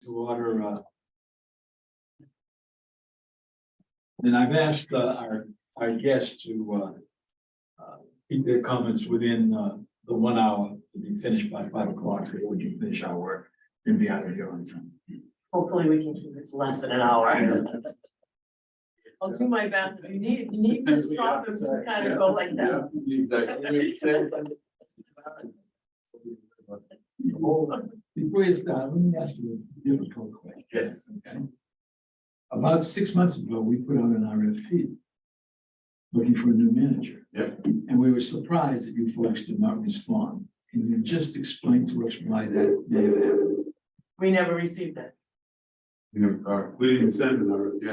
to order. And I've asked our guests to keep their comments within the 1 hour to be finished by 5 o'clock, so we can finish our work and be out of here on time. Hopefully we can keep it to less than an hour. I'll do my best. If you need to stop and just kind of go like that. Before you start, let me ask you a difficult question. Yes. Okay. About 6 months ago, we put out an RFP looking for a new manager. Yep. And we were surprised that you folks did not respond. Can you just explain to us why that may have happened? We never received it. We didn't send it,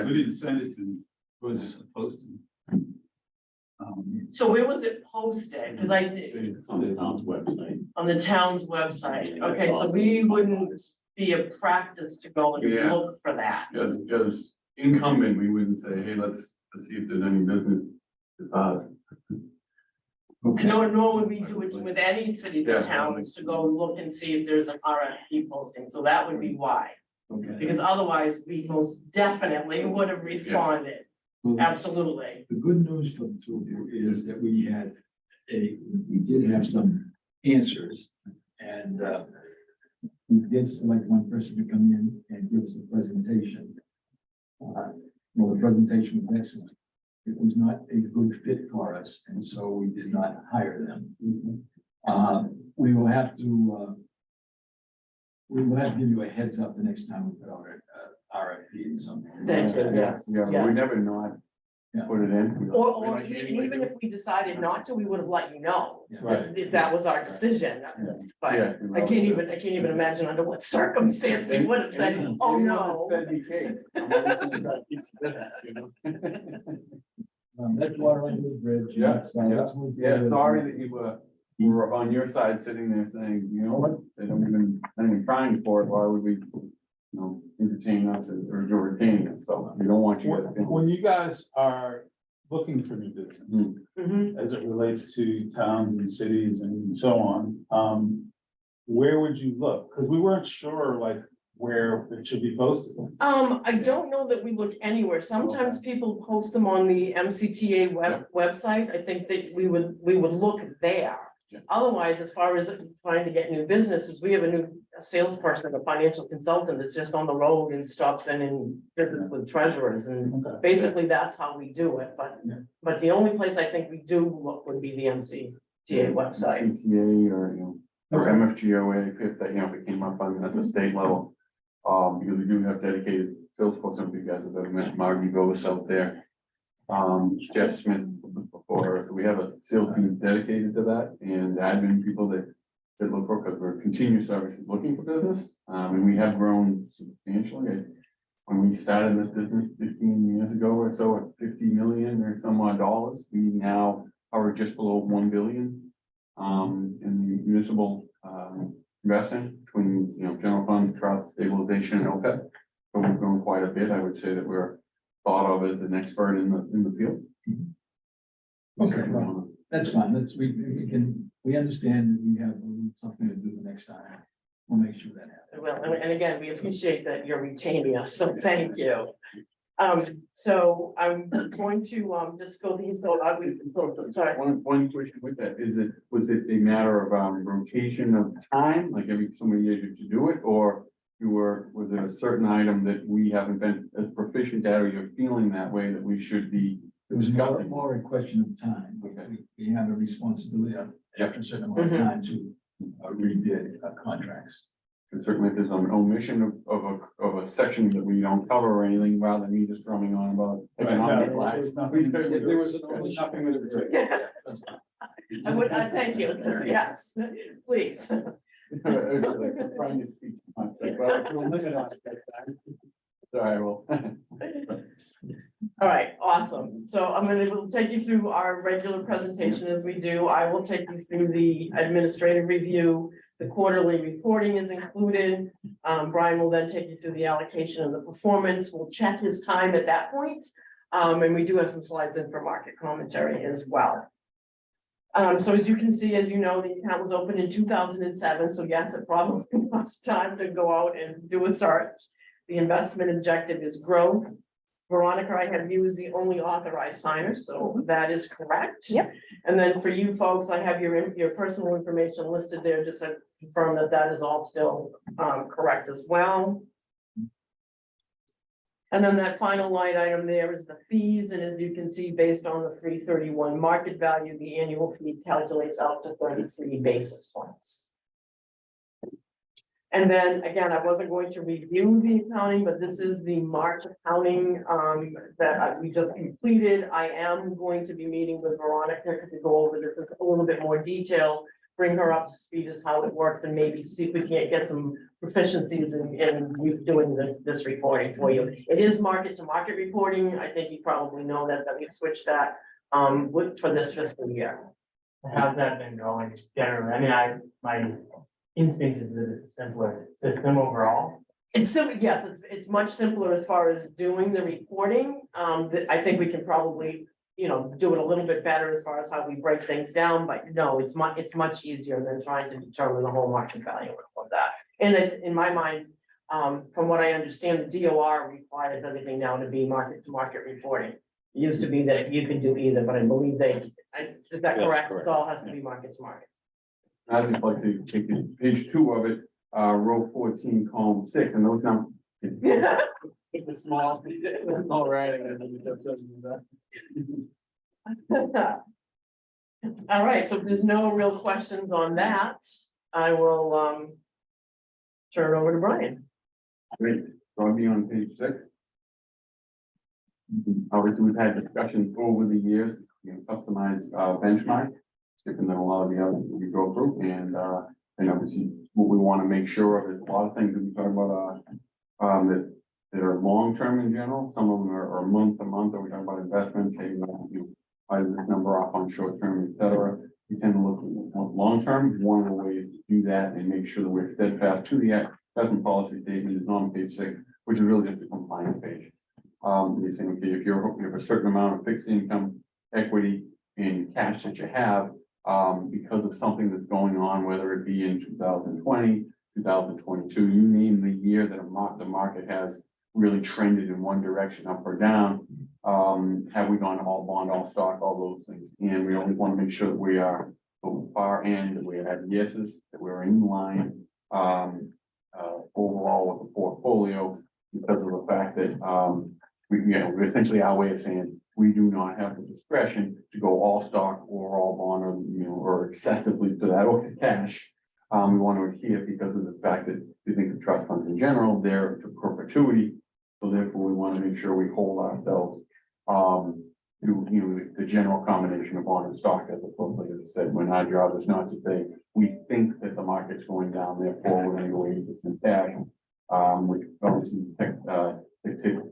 we didn't send it to, was supposed to. So where was it posted? Because It's on the town's website. on the town's website. Okay, so we wouldn't be a practice to go and Yeah. look for that. Because incumbent, we wouldn't say, hey, let's see if there's any business. Okay, Nor would we do it with any cities or Yeah. towns to go look and see if there's an RFP posting. So that would be why. okay. Because otherwise, we most definitely would have responded. Well, Absolutely. the good news for the two of you is that we did have some answers. And we did select one person to come in and give us a presentation. Well, the presentation was excellent. It was not a good fit for us, and so we did not hire them. We will have to give you a heads up the next time we put out an RFP and something. Thank you, yes, Yeah, but we yes. never not Yeah. put it in. Or even if we decided not to, we would have let you know. Right. If that was our decision. But Yeah. I can't even imagine under what circumstance we would have said, oh, no. That's water under the bridge. Yeah, So let's move Yeah, forward. sorry that you were on your side sitting there saying, you know what, they don't even, not even trying for it, why would we, entertain us or retain us, so we don't want you guys to. When you guys are looking for new business, Mhm. as it relates to towns and cities and so on, where would you look? Because we weren't sure like where it should be posted. I don't know that we look anywhere. Sometimes people post them on the MCTA website. I think that we would look there. Yeah. Otherwise, as far as trying to get new businesses, we have a new salesperson, a financial consultant that's just on the road and stops in and visits with treasurers, and Okay. basically that's how we do it. Yeah. But the only place I think we do look would be the MCTA website. CTA or, or MFGOA, if that, if it came up at the state level. Because we do have dedicated sales force, some of you guys have ever met Margie Goes out there. Jeff Smith before, so we have a sales team dedicated to that, and admin people that look for, because we're continuous obviously looking for business. And we have grown substantially. When we started this business 15 years ago or so at 50 million or some odd dollars, we now are just below 1 billion. In the municipal investing between, general funds, trust, stabilization, and OPEB. So we've grown quite a bit. I would say that we're thought of as an expert in the field. Okay, well, that's fine. We understand that we have something to do the next time. We'll make sure that happens. Well, and again, we appreciate that you're retaining us, so thank you. So I'm going to just go these, sorry. One question with that, was it a matter of rotation of time, like every so many years you do it, or was it a certain item that we haven't been as proficient at, or you're feeling that way that we should be? It was more a question of time. We have a responsibility after a certain amount of time to rebid contracts. And certainly if there's an omission of a section that we don't cover or anything, rather than me just drumming on about economic class. There was nothing that I would, thank you, yes, please. Sorry, well. All right, awesome. So we'll take you through our regular presentation as we do. I will take you through the administrative review. The quarterly reporting is included. Brian will then take you through the allocation and the performance. We'll check his time at that point. And we do have some slides in for market commentary as well. So as you can see, as you know, the account was opened in 2007, so yes, it probably was time to go out and do a search. The investment objective is growth. Veronica, I have you as the only authorized signer, so that is correct. Yep. And then for you folks, I have your personal information listed there, just to confirm that that is all still correct as well. And then that final line item there is the fees, and as you can see, based on the 331 market value, the annual fee calculates out to 33 basis points. And then again, I wasn't going to review the accounting, but this is the March accounting we just completed. I am going to be meeting with Veronica to go over this in a little bit more detail, bring her up to speed as how it works, and maybe see if we can't get some proficiencies in doing this reporting for you. It is market to market reporting. I think you probably know that we've switched that for this fiscal year. How's that been going generally? I mean, my instinct is that it's a simpler system overall. It's simple, yes, it's much simpler as far as doing the reporting. I think we can probably, do it a little bit better as far as how we break things down, but no, it's much easier than trying to determine the whole market value of that. And it's, in my mind, from what I understand, the DOR requires everything now to be market to market reporting. It used to be that you could do either, but I believe is that correct? It all has to be market to market. I'd just like to take page 2 of it, row 14, column 6, and those numbers. It's a small. All right. All right, so if there's no real questions on that, I will turn it over to Brian. Great, so I'll be on page 6. Obviously, we've had discussions over the years, customized benchmark, different than a lot of the others that we go through, and obviously what we want to make sure of is a lot of things that we talk about that are long-term in general. Some of them are month to month, or we talk about investments, hey, I this number off on short-term, et cetera. We tend to look at long-term. One of the ways to do that and make sure that we're steadfast to the investment policy statement is on page 6, which is really just a compliance page. You're saying, okay, if you have a certain amount of fixed income, equity, and cash that you have, because of something that's going on, whether it be in 2020, 2022, you name the year that the market has really trended in one direction, up or down. Have we gone all bond, all stock, all those things? And we always want to make sure that we are far end, that we have yeses, that we're in line overall with the portfolio, because of the fact that we essentially our way of saying we do not have the discretion to go all stock or all bond or excessively to that or to cash. We want to adhere because of the fact that we think the trust funds in general, they're to perpetuity. So therefore, we want to make sure we hold ourselves to the general combination of bond and stock, as opposed to, as I said, when our job is not to say we think that the market's going down, therefore we're going to go 80% cash, which obviously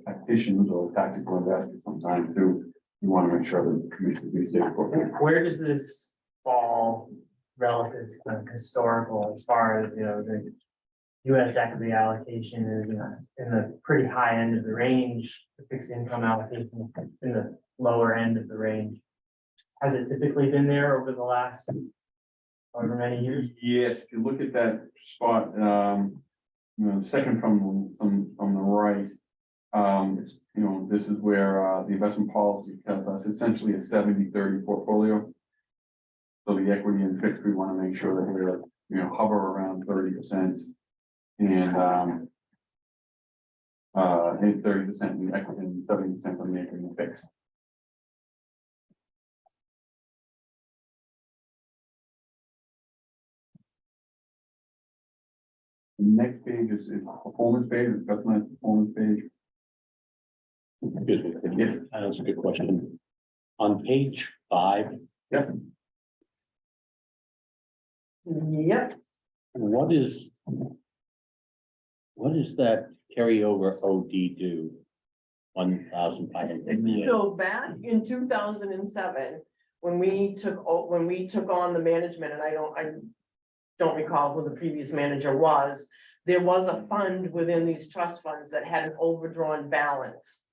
tacticians or tactical investors sometimes do. You want to make sure that we stay focused. Where does this fall relative to kind of historical, as far as, the US equity allocation is, in the pretty high end of the range, the fixed income allocation in the lower end of the range? Has it typically been there over the last however many years? Yes, if you look at that spot, the second from the right, this is where the investment policy tells us essentially a 70-30 portfolio. So the equity and fixed, we want to make sure that we're hover around 30%, and 30% in equity and 70% on the equity and fixed. The next page is performance page, it's customized performance page. Excuse me, could you- that's a good question. On page 5, Yep. Yep, what is that carryover OD do? 1,500. so back in 2007, when we took on the management, and I don't recall who the previous manager was, there was a fund within these trust funds that had an overdrawn balance.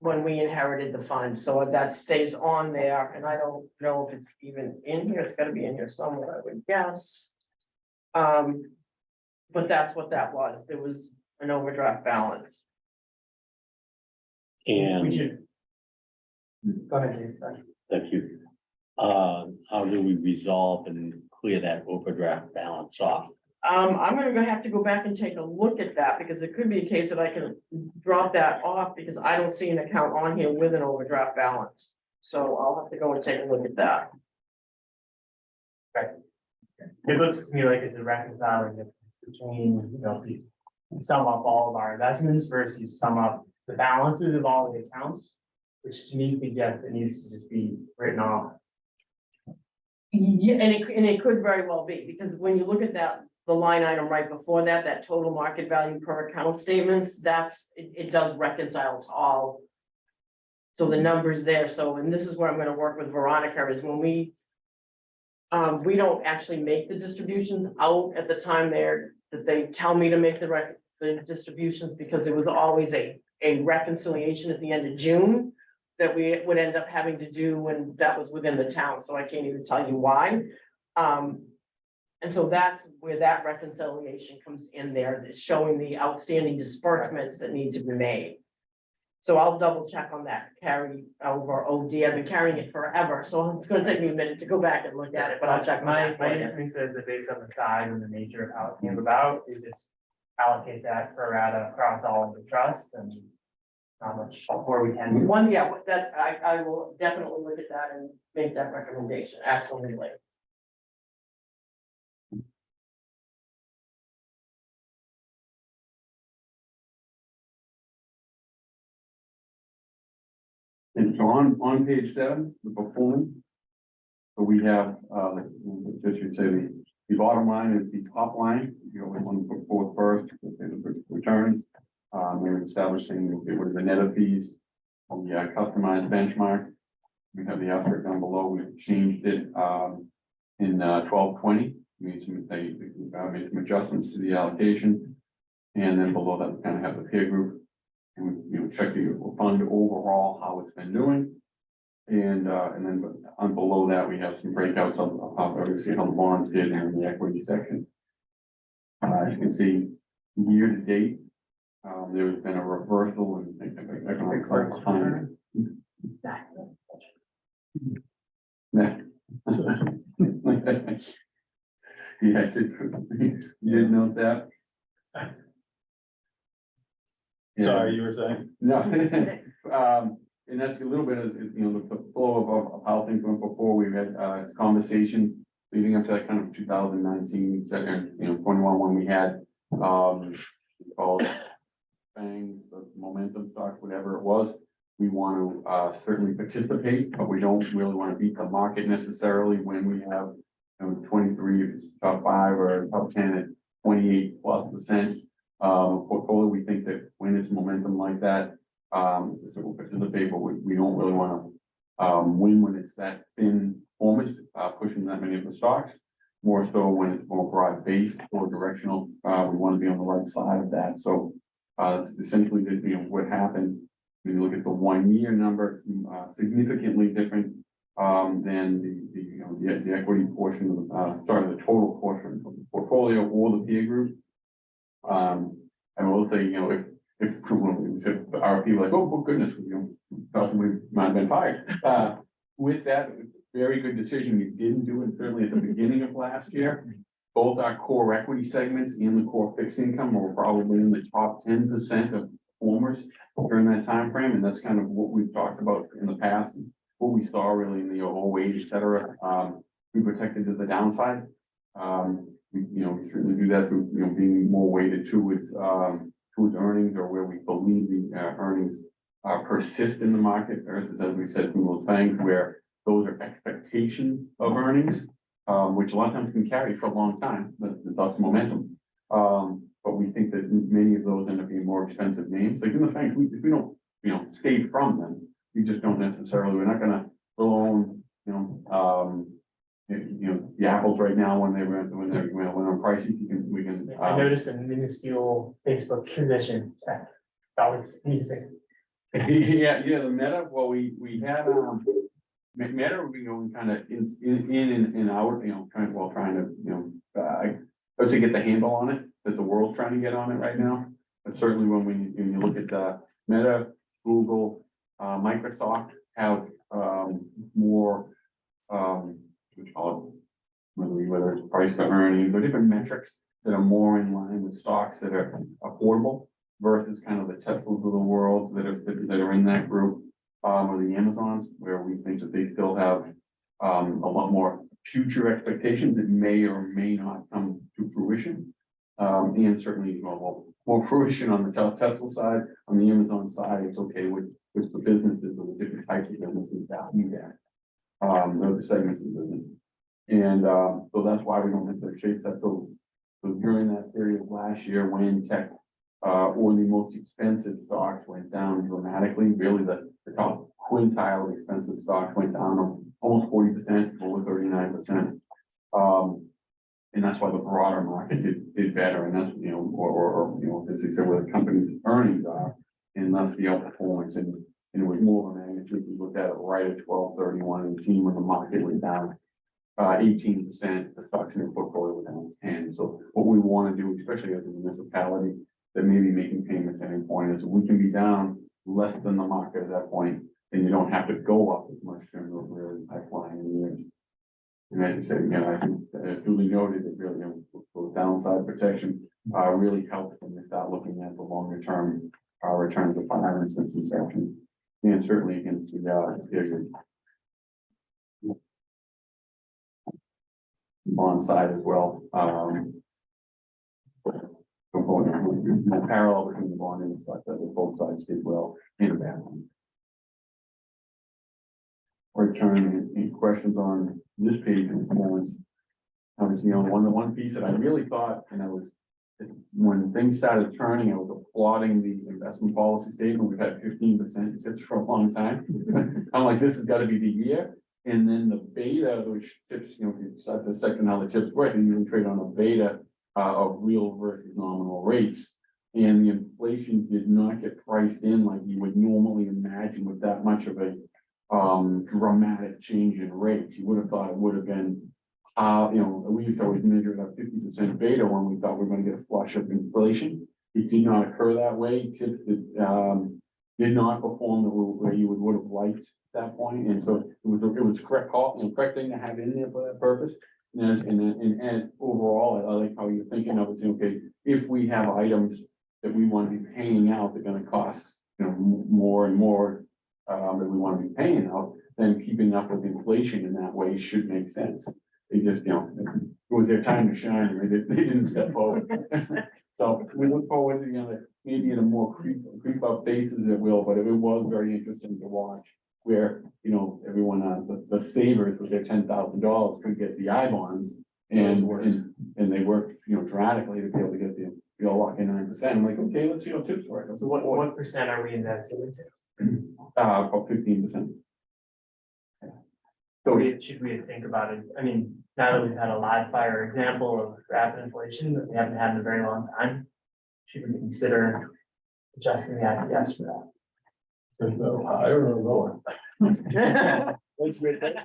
when we inherited the fund, so that stays on there, and I don't know if it's even in here, it's gotta be in here somewhere, I would guess. But that's what that was, there was an overdraft balance. We And should. Go ahead, Dave. Sorry. thank you. How do we resolve and clear that overdraft balance off? I'm gonna have to go back and take a look at that, because it could be a case that I can drop that off, because I don't see an account on here with an overdraft balance. So I'll have to go and take a look at that. It looks to me like it's a reconciling difference between, you know, if you sum up all of our investments versus you sum up the balances of all the accounts, which to me suggests it needs to just be written off. Yeah, and it could very well be, because when you look at that, the line item right before that, that total market value per account statements, it does reconcile to all. So the numbers there, so, and this is where I'm gonna work with Veronica, is when we don't actually make the distributions out at the time that they tell me to make the distributions, because it was always a reconciliation at the end of June that we would end up having to do when that was within the town, so I can't even tell you why. And so that's where that reconciliation comes in there, it's showing the outstanding disbursements that need to be made. So I'll double check on that, carry over OD, I've been carrying it forever, so it's gonna take me a minute to go back and look at it, but I'll check on My that for you. instinct says that based on the size and the nature of how it came about, you just allocate that pro rata across all of the trusts and how much more we can. One, yeah, that's, I will definitely look at that and make that recommendation, absolutely. And so on page 7, the performance. So we have, I should say the bottom line is the top line, you know, we want to put forth first, the returns. We're establishing what are the net of fees on the customized benchmark. We have the asterisk down below, we changed it in 1220, made some adjustments to the allocation. And then below that, we kind of have the peer group. And we, you know, check the fund overall, how it's been doing. And then on below that, we have some breakouts of how obviously how the bonds did in the equity section. As you can see, year to date, there's been a reversal in economic cycle time. Yeah, you didn't note that? Sorry, you were saying? No, and that's a little bit of, you know, the flow of how things went before. We've had conversations leading up to that kind of 2019, second, you know, 21, when we had called bangs, momentum stocks, whatever it was. We want to certainly participate, but we don't really want to beat the market necessarily when we have, you know, 23, if it's top 5 or top 10 at 28+%. Portfolio, we think that when it's momentum like that, so we'll participate, but we don't really want to win when it's that thin performance, pushing that many of the stocks. More so when it's more broad based or directional, we want to be on the right side of that. So it's essentially, you know, what happened when you look at the 1 year number, significantly different than the equity portion of the the total portion of the portfolio or the peer group. I will say, you know, if our people like, oh goodness, you know, thought we might have been fired. With that, very good decision. We didn't do it certainly at the beginning of last year. Both our core equity segments and the core fixed income were probably in the top 10% of performers during that time frame, and that's kind of what we've talked about in the past. What we saw really in the 08, et cetera. We protected to the downside. We certainly do that through, you know, being more weighted towards earnings, or where we believe the earnings persist in the market, versus, as we said, from those banks where those are expectations of earnings, which a lot of times can carry for a long time, but that's momentum. But we think that many of those end up being more expensive names. Like in the bank, if we don't, you know, stay from them, we just don't necessarily, we're not gonna own, the apples right now when they're on prices, we can. I noticed a minuscule Facebook position. That was interesting. Yeah, the Meta, well, we had, Meta, we going kind of in and out, trying to, I would say get the handle on it, that the world's trying to get on it right now. But certainly when you look at, Meta, Google, Microsoft have, more, we call it, whether it's price to earnings, or different metrics that are more in line with stocks that are affordable versus kind of the Teslas of the world that are in that group, or the Amazons, where we think that they still have, a lot more future expectations that may or may not come to fruition. And certainly, more fruition on the Tesla side, on the Amazon side, it's okay with the businesses or the different types of businesses that we get. The segments of the business. And, so that's why we don't necessarily chase that. So during that period of last year, when tech, or the most expensive stocks went down dramatically, really the top quintile of expensive stocks went down almost 40%, over 39%. And that's why the broader market did better, and that's, as they said, where the company's earnings are, and thus the outperformance, and it was more of a magnitude. We looked at it right at 12/31/18 when the market was down 18%, the stocks in the portfolio were down 10. So what we want to do, especially as a municipality that may be making payments at any point, is we can be down less than the market at that point, and you don't have to go up as much during those really high-flying years. And as you said, again, I think duly noted that really, those downside protection really helps when you start looking at the longer term returns of finance since inception, and certainly against the bond side as well. Parallel between the bond and the stock, that both sides did well in a bad one. Return, any questions on this page? Obviously, the one piece that I really thought, and I was, when things started turning, I was applauding the investment policy statement. We've had 15% tips for a long time. I'm like, this has got to be the year. And then the beta, which tips, it's the second how the tips work, and you can trade on a beta of real versus nominal rates. And the inflation did not get priced in like you would normally imagine with that much of a dramatic change in rates. You would have thought it would have been, we used to always measure it at 50% beta when we thought we were going to get a flush of inflation. It did not occur that way. Tips did not perform the way you would have liked at that point. And so it was correct call and correct thing to have in there for that purpose. And overall, I like how you're thinking of it. Okay, if we have items that we want to be paying out, they're going to cost more and more that we want to be paying out, then keeping up with inflation in that way should make sense. They just, it was their time to shine, and they didn't step forward. So we look forward to, maybe in a more creep up basis it will, but it was very interesting to watch where, everyone, the savers with their $10,000 could get the I-bonds and they worked, dramatically to be able to get the lock in 9%. I'm like, okay, let's see how tips work. So what percent are we investing into? About 15%. Yeah. So Should we think about it? I mean, now that we've had a live fire example of rapid inflation that we haven't had in a very long time, should we consider adjusting the IPS for that? To go higher or lower? That's great. I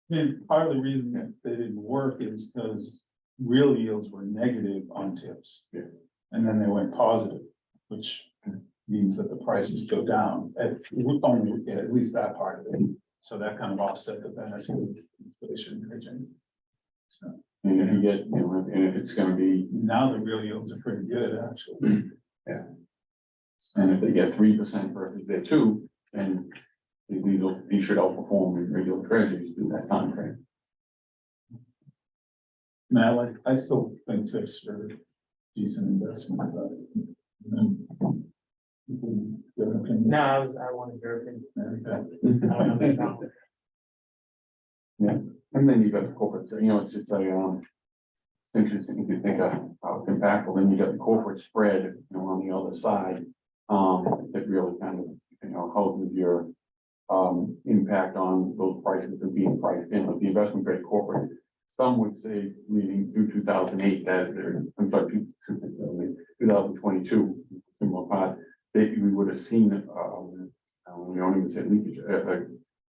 mean, part of the reason that they didn't work is because real yields were negative on tips. Yeah. And then they went positive, which means that the prices go down at least that part of it. So that kind of offset the benefit of inflation hedging. So and if you get, and it's going to be, now the real yields are pretty good, actually. yeah. And if they get 3% versus their 2%, then they should outperform regular treasuries through that time frame. Now, I still think tips are decent investment, but. No, I wanted your opinion. I don't know. Yeah, and then you got the corporate, it's interesting if you think of how it's impactful, then you got the corporate spread, on the other side. That really kind of, houses your impact on those prices that are being priced in, like the investment grade corporate. Some would say leading through 2008 that I'm sorry, 2022, similar part, that we would have seen, we don't even say leakage,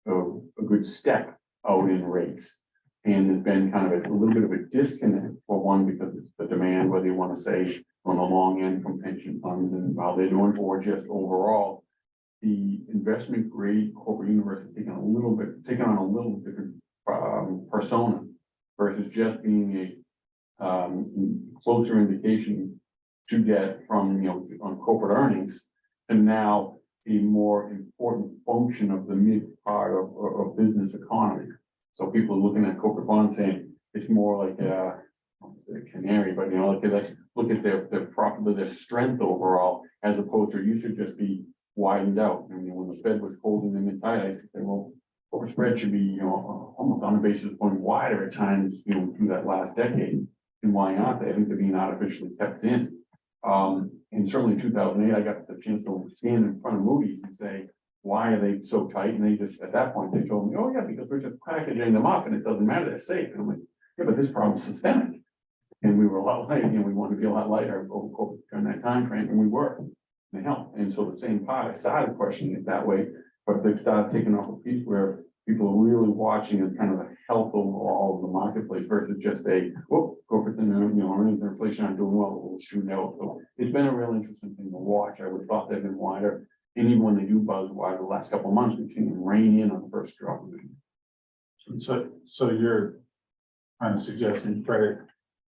a good step out in rates. And there's been kind of a little bit of a disconnect for one, because it's the demand, whether you want to say on the long end from pension funds and how they're doing, or just overall. The investment grade corporate universe is taking on a little different persona versus just being a closer indication to get from, on corporate earnings, and now a more important function of the mid part of business economy. So people are looking at corporate bonds saying it's more like a, I won't say a canary, but let's look at their profit, their strength overall, as opposed to you should just be widened out. I mean, when the Fed was holding them in tight, I used to say, well, corporate spread should be, almost on a basis point wider at times, through that last decade. And why aren't they? I think they're being artificially kept in. And certainly in 2008, I got the chance to stand in front of Moody's and say, why are they so tight? And they just, at that point, they told me, oh yeah, because we're just packaging them up and it doesn't matter, they're safe. And I'm like, yeah, but this problem's systemic. And we were a lot lighter, we wanted to be a lot lighter over corporate during that time frame, and we were. They helped. And so the same part, I started questioning it that way, but they've started taking off a piece where people are really watching as kind of a health overall of the marketplace versus just a, whoop, corporate, earnings and inflation aren't doing well, we'll shoot out. So it's been a real interesting thing to watch. I would have thought they've been wider. And even when they do buzz wide the last couple of months, we've seen them rein in on the first drop of it. So you're kind of suggesting credit,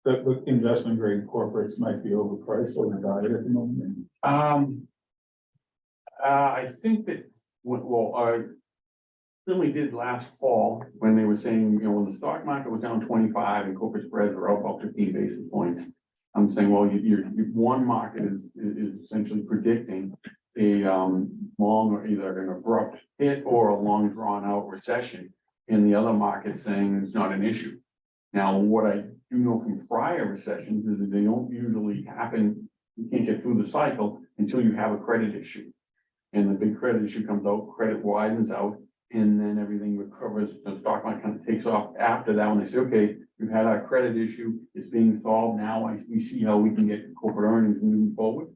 that the investment grade corporates might be overpriced, overvalued at the moment? I think that, I certainly did last fall when they were saying, when the stock market was down 25 and corporate spreads were up about 15 basis points. I'm saying, well, your one market is essentially predicting a long or either an abrupt hit or a long drawn out recession. And the other market saying it's not an issue. Now, what I do know from prior recessions is that they don't usually happen. You can't get through the cycle until you have a credit issue. And the big credit issue comes out, credit widens out, and then everything recovers. The stock market kind of takes off after that when they say, okay, we've had our credit issue, it's being solved. Now we see how we can get corporate earnings moving forward.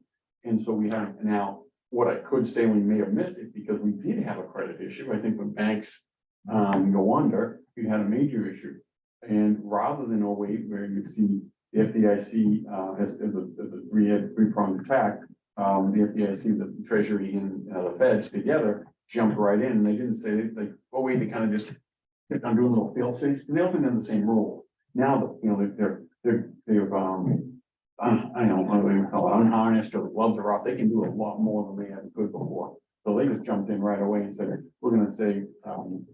And so we have now, what I could say, we may have missed it because we did have a credit issue. I think when banks go under, we had a major issue. And rather than 08, where you see the FDIC as a three-pronged attack, the FDIC, the Treasury, and the Feds together jumped right in. And they didn't say like, oh wait, they kind of just kept on doing little fail safes. They don't think they're the same rule. Now they've I don't know what they call it, unharnessed, or the gloves are off. They can do a lot more than they ever could before. So they just jumped in right away and said, we're going to say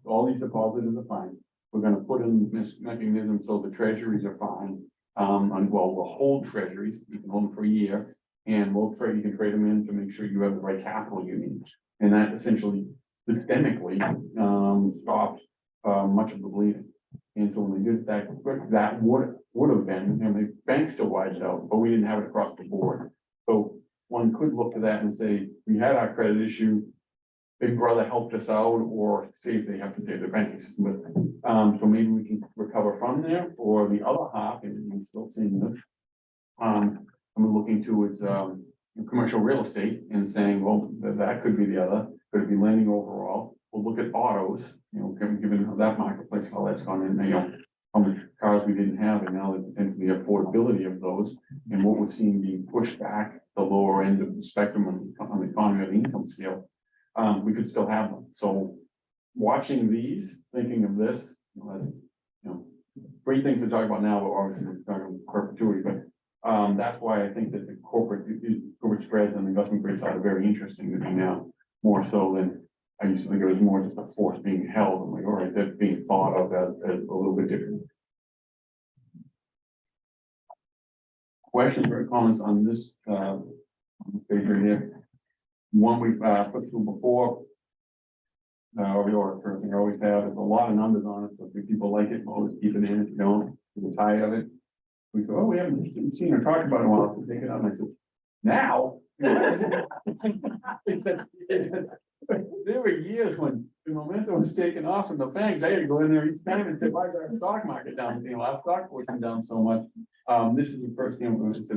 all these depositors are fine. We're going to put in this mechanism so the treasuries are fine. And we'll hold treasuries. You can hold them for a year, and you can trade them in to make sure you have the right capital you need. And that essentially systemically stopped much of the bleeding. And so when they did that, that would have been, the banks still widened out, but we didn't have it across the board. So one could look to that and say, we had our credit issue, Big Brother helped us out, or they have to save their banks. But so maybe we can recover from there, or the other half, and we're still seeing this. I'm looking towards commercial real estate and saying, well, that could be the other, could it be lending overall? We'll look at autos, given that marketplace, how that's gone in, how much cars we didn't have, and now the affordability of those, and what we're seeing being pushed back the lower end of the spectrum on the economy of the income scale, we could still have them. So watching these, thinking of this, great things to talk about now, but obviously we're talking perpetuity, but that's why I think that the corporate spreads and the investment grade side are very interesting to me now, more so than I used to think it was more just a force being held. I'm like, all right, that's being thought of as a little bit different. Questions or comments on this page right here? One we've put through before. Or first thing I always have is a lot of numbers on it. So if people like it, we'll always keep it in. If you don't, we'll tie of it. We go, oh, we haven't seen or talked about it in a while, so take it out. And I said, now. There were years when the momentum was taken off from the banks. I had to go in there each time and say, why is our stock market down? Our stock portion down so much. This is the first thing I'm going to say,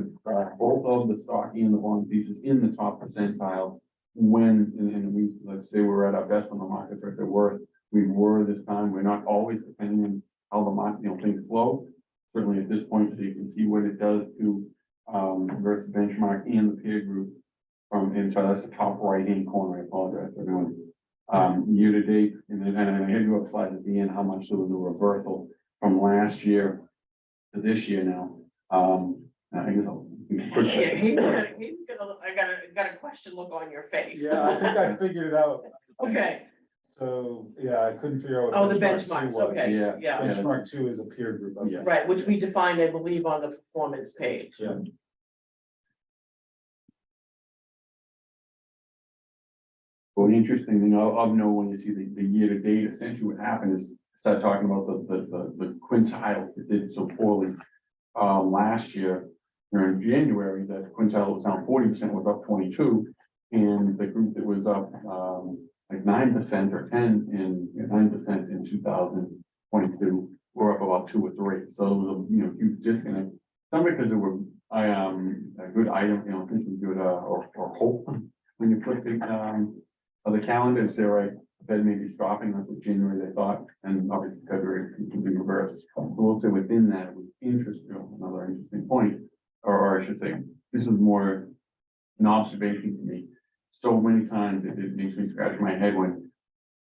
both of the stock and the bond pieces in the top percentiles. When, and we, let's say we're at our best on the market for their worth, we were this time, we're not always depending on how the market, things flow. Certainly at this point, so you can see what it does to, versus benchmark and the peer group. And so that's the top right hand corner, I apologize for everyone. Year to date, and I had you have slides at the end, how much there was a reversal from last year to this year now. I guess I'll. I got a question look on your face. Yeah, I think I figured it out. Okay, So, yeah, I couldn't figure out. oh, what the benchmark two benchmarks, was. okay, Yeah. yeah, Benchmark two is a peer group. Yes. right, which we defined, I believe, on the performance page. Yeah. Well, the interesting thing of note when you see the year to date, essentially what happened is start talking about the quintiles that did so poorly. Last year, during January, that quintile was down 40%, was up 22. And the group that was up like 9% or 10 in 9% in 2022 were up about 2 or 3. So it was a huge disconnect. Some because there were a good item, things were good or hope when you put the calendars there, right? Fed may be stopping, that's what January they thought, and obviously February can be reversed. We'll say within that, it was interesting, another interesting point, or I should say, this is more an observation to me. So many times it makes me scratch my head when,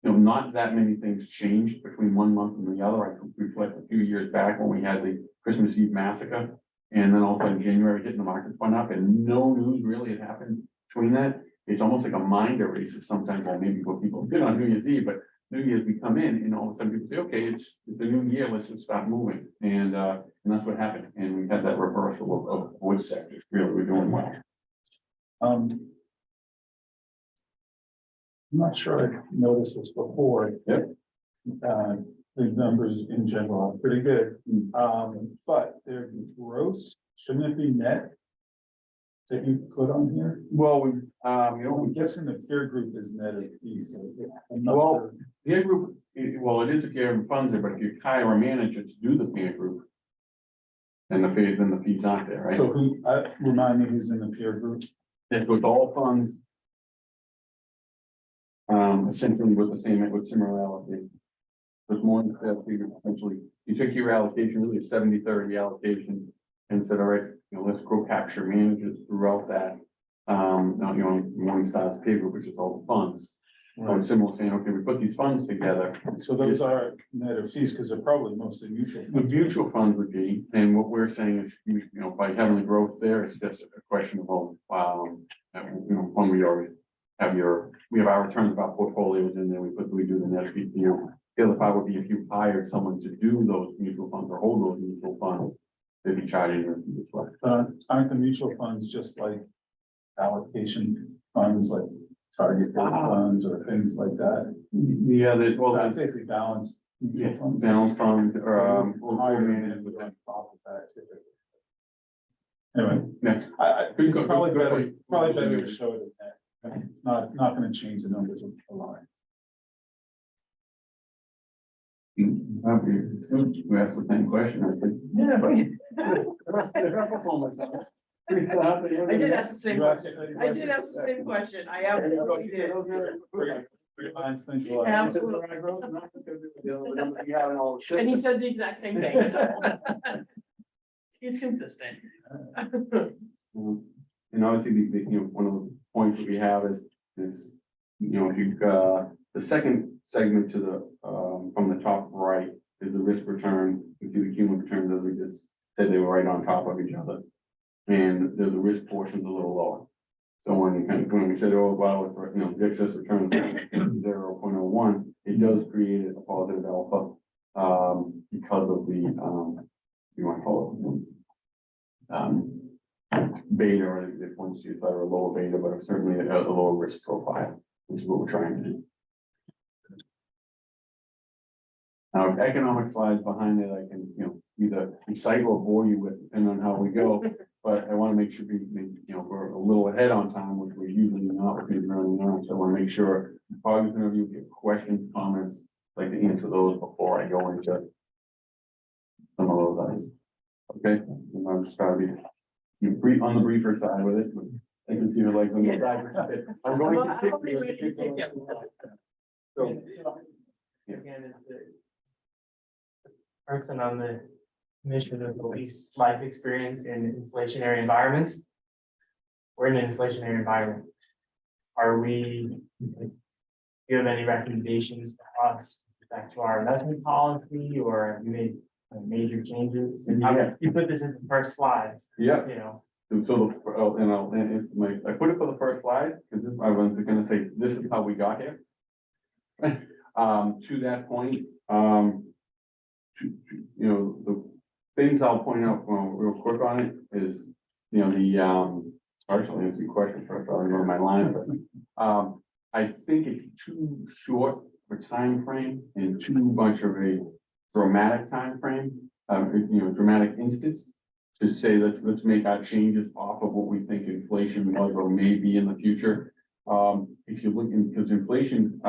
not that many things changed between one month and the other. I could reflect a few years back when we had the Christmas Eve massacre, and then all of a sudden January hitting the markets went up, and no news really had happened between that. It's almost like a mind eraser sometimes, or maybe what people did on New Year's Eve, but New Year's we come in and all of a sudden people say, okay, it's the new year, let's just stop moving. And that's what happened. And we had that reversal of which sectors really were doing well. I'm not sure I noticed this before. Yep. The numbers in general are pretty good, but they're gross, shouldn't it be net? That you put on here? Well, I'm guessing the peer group is net of fees. I'm not Well, sure. peer group, it is a peer group funds there, but if you hire a manager to do the peer group. Then the fees aren't there, right? So who, remind me who's in the peer group? It was all funds. Essentially with similar allocation. There's more than that figure essentially, you took your allocation, really a 70-30 allocation. And said, all right, let's go capture managers throughout that. Morningstar's peer group, which is all the funds. So it's similar saying, okay, we put these funds together. So those are net of fees, because they're probably mostly mutual. The mutual funds would be, and what we're saying is, by having the growth there, it's just a question of, when we already have we have our returns of our portfolios in there, we do the net fee view. The other part would be if you hired someone to do those mutual funds or hold those mutual funds, they'd be charging you this way. Aren't the mutual funds just like allocation funds, like target date funds or things like that? Yeah, That's basically balanced. yeah, mutual funds. balance funds or Higher managed than with on them. top of that typically. Anyway, Yeah. it's Good probably point. better to show it as that. It's not gonna change the numbers a lot. We asked the same question, I think. Yeah, I I did ask the same You asked- question. I did ask the same question. I absolutely did. Great minds think alike. Absolutely. And he said the exact same thing, so. He's consistent. And obviously, one of the points that we have is, if you've the second segment to the, from the top right is the risk return. You see the cumulative returns as we just said, they were right on top of each other. And the risk portion is a little lower. So when we said, oh, wow, it's, the excess return is 0.01, it does create a positive alpha, because of the, you want to call it, beta, or if once you thought a lower beta, but certainly a lower risk profile, which is what we're trying to do. Now, economic slides behind it, I can, either recite or bore you with, depending on how we go. But I want to make sure we're a little ahead on time, which we're usually not, maybe running on. So I want to make sure, cognizant of you get questions, comments, I'd like to answer those before I go into some of those items. Okay, and I'll just gotta be, you brief on the briefer side with it, but I can see your legs on the side. I'm going to pick you. So, Again, it's the person on the mission of the least life experience in inflationary environments. We're in an inflationary environment. Are we, do you have any recommendations for us back to our investment policy, or have you made major changes? Yeah. You put this in the first slide, yeah, you know, and so, and it's my, I put it for the first slide, because I was gonna say, this is how we got here. To that point, you know, the things I'll point out, real quick on it is, you know, actually, answer your question first, I'll go to my line. I think it's too short of a time frame and too much of a dramatic time frame, you know, dramatic instance to say, let's make our changes off of what we think inflation was or may be in the future. If you look in, because inflation,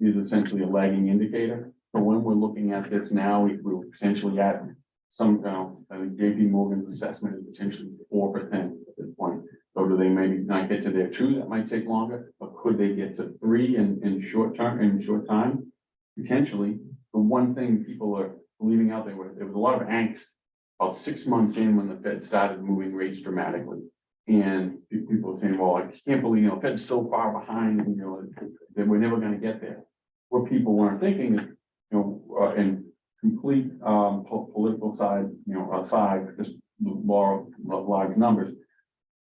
is essentially a lagging indicator. So when we're looking at this now, we're potentially at some, I think JP Morgan's assessment is potentially 4% at this point. So do they maybe not get to their 2? That might take longer, but could they get to 3 in short time? Potentially. The one thing people are leaving out there, there was a lot of angst about 6 months in when the Fed started moving rates dramatically. And people are saying, well, I can't believe, you know, Fed's so far behind, you know, that we're never gonna get there. What people weren't thinking is, you know, and complete political side, you know, aside, just law of large numbers.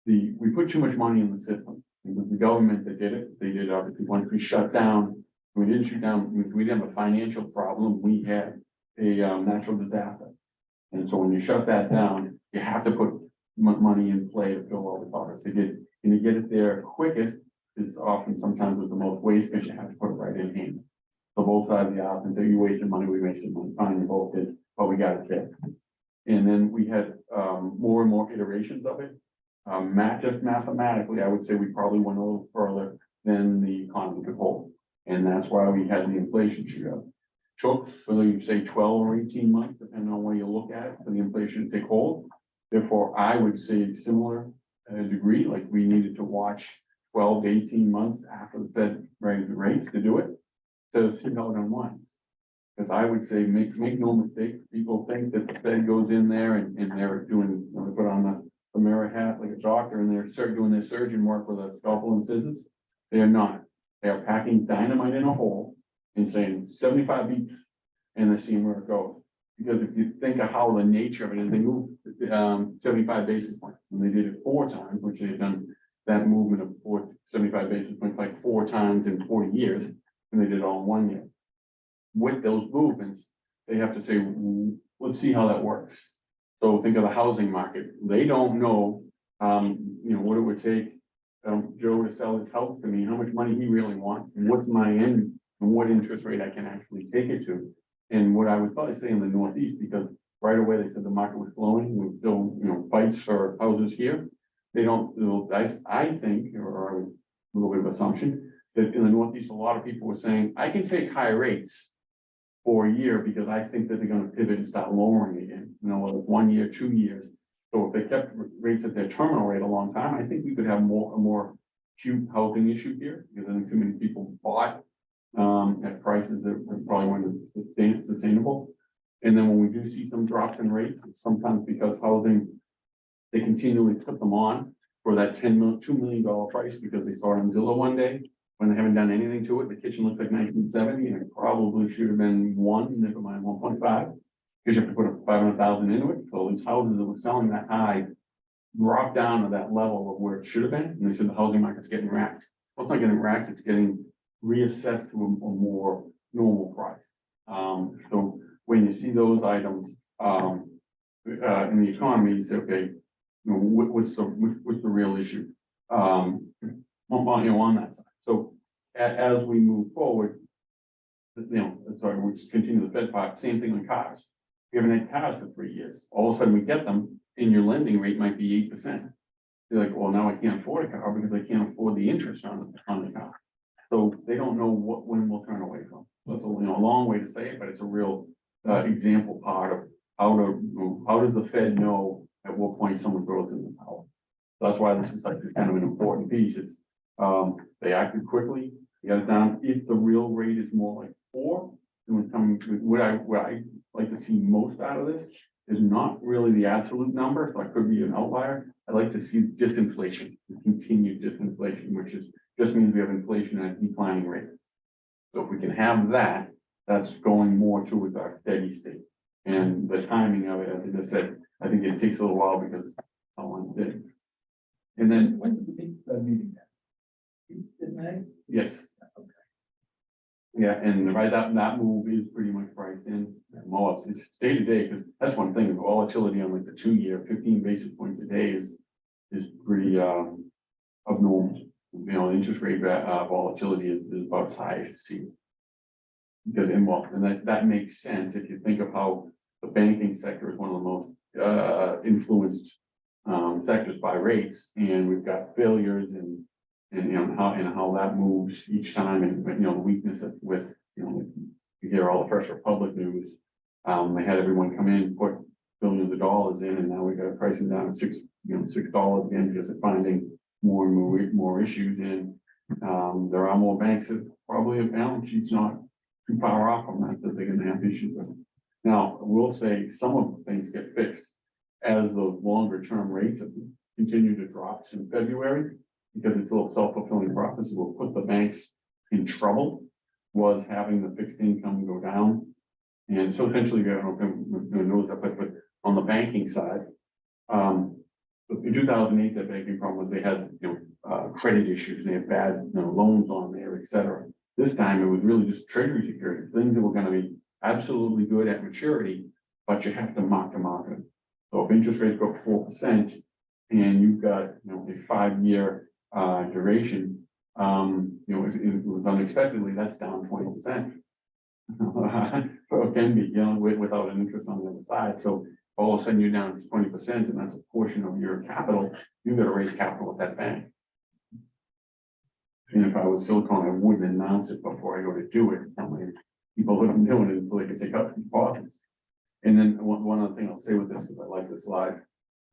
We put too much money in the system. It was the government that did it. They did obviously once we shut down. We didn't shut down, we didn't have a financial problem, we had a natural disaster. And so when you shut that down, you have to put money in play to fill all the pockets. They did, and to get it there quickest is often sometimes with the most waste, because you have to put it right in hand. So both sides of the aisle, and so you wasted money, we wasted money, fine, you both did, but we got it fixed. And then we had more and more iterations of it. Just mathematically, I would say we probably went a little further than the economy could hold. And that's why we had the inflation shoot up. Took, whether you say 12 or 18 months, depending on where you look at it, for the inflation to take hold. Therefore, I would say similar degree, like we needed to watch 12 to 18 months after the Fed raised the rates to do it, to see how it unwinds. Because I would say, make no mistake, people think that the Fed goes in there and they're doing, you know, they put on the mirror hat like a doctor and they're doing their surgeon work with a scalpel and scissors. They are not. They are packing dynamite in a hole and saying 75 beats and they're seeing where it goes. Because if you think of how the nature of it is, they moved 75 basis points, and they did it 4 times, which they've done that movement of 75 basis points like 4 times in 40 years, and they did it all in 1 year. With those movements, they have to say, let's see how that works. So think of the housing market. They don't know, you know, what it would take Joe to sell his house to me, how much money he really wants, and what's my end, and what interest rate I can actually take it to. And what I would probably say in the Northeast, because right away they said the market was flowing, with still, you know, fights for houses here. They don't, I think, or a little bit of assumption, that in the Northeast, a lot of people were saying, I can take high rates for a year because I think that they're gonna pivot and start lowering again, you know, whether it's 1 year, 2 years. So if they kept rates at their terminal rate a long time, I think we could have a more acute housing issue here, because I think too many people bought at prices that probably weren't sustainable. And then when we do see some drops in rates, it's sometimes because housing, they continually put them on for that $2 million price because they saw it on Zillow one day when they haven't done anything to it. The kitchen looks like 1970 and it probably should have been 1, never mind 1.5, because you have to put a 500,000 into it. So these houses that were selling that high dropped down to that level of where it should have been. And they said the housing market's getting racked. Well, it's not getting racked, it's getting reassessed to a more normal price. So when you see those items in the economy, you say, okay, you know, what's the real issue on that side? So as we move forward, you know, sorry, we just continue the Fed part, same thing on cars. We haven't had cars for 3 years. All of a sudden we get them and your lending rate might be 8%. You're like, well, now I can't afford a car because I can't afford the interest on the car. So they don't know when we'll turn away from. That's a, you know, a long way to say it, but it's a real example part of how does the Fed know at what point someone goes into power? So that's why this is like kind of an important piece. It's, they acted quickly, they got it down. If the real rate is more like 4, then what I like to see most out of this is not really the absolute number, so I could be an outlier. I'd like to see disinflation, continued disinflation, which is just means we have inflation at a declining rate. So if we can have that, that's going more towards our steady state. And the timing of it, as I just said, I think it takes a little while because how long it did. And then, When did the meeting? In May? yes. Yeah, and right, that move is pretty much priced in. Well, it's day to day, because that's one thing, the volatility on like the 2-year, 15 basis points a day is pretty abnormal. You know, interest rate volatility is about as high as you see. Because and that makes sense if you think of how the banking sector is one of the most influenced sectors by rates, and we've got failures and you know how that moves each time, and you know the weakness with you hear all the pressure of public news. They had everyone come in, put billions of dollars in, and now we got a pricing down at $6 again because they're finding more and more issues in. There are more banks that probably have balance sheets not too far off from that they're going to have issues with. Now, we'll say some of the things get fixed as the longer term rates have continued to drop since February, because it's a little self-fulfilling prophecy. Will put the banks in trouble was having the fixed income go down. And so essentially, I don't know if anyone knows that, but on the banking side, in 2008, the banking problem was they had credit issues, they had bad loans on there, et cetera. This time it was really just treasury securities, things that were going to be absolutely good at maturity, but you have to mark to market. So if interest rates go 4% and you've got a 5-year duration, it was unexpectedly that's down 20%. So it can be, without an interest on the other side. So all of a sudden you're down to 20%, and that's a portion of your capital. You've got to raise capital at that bank. And if I was Silicon, I wouldn't announce it before I go to do it. Tell my people what I'm doing until they can take up deposits. And then one other thing I'll say with this, because I like this slide,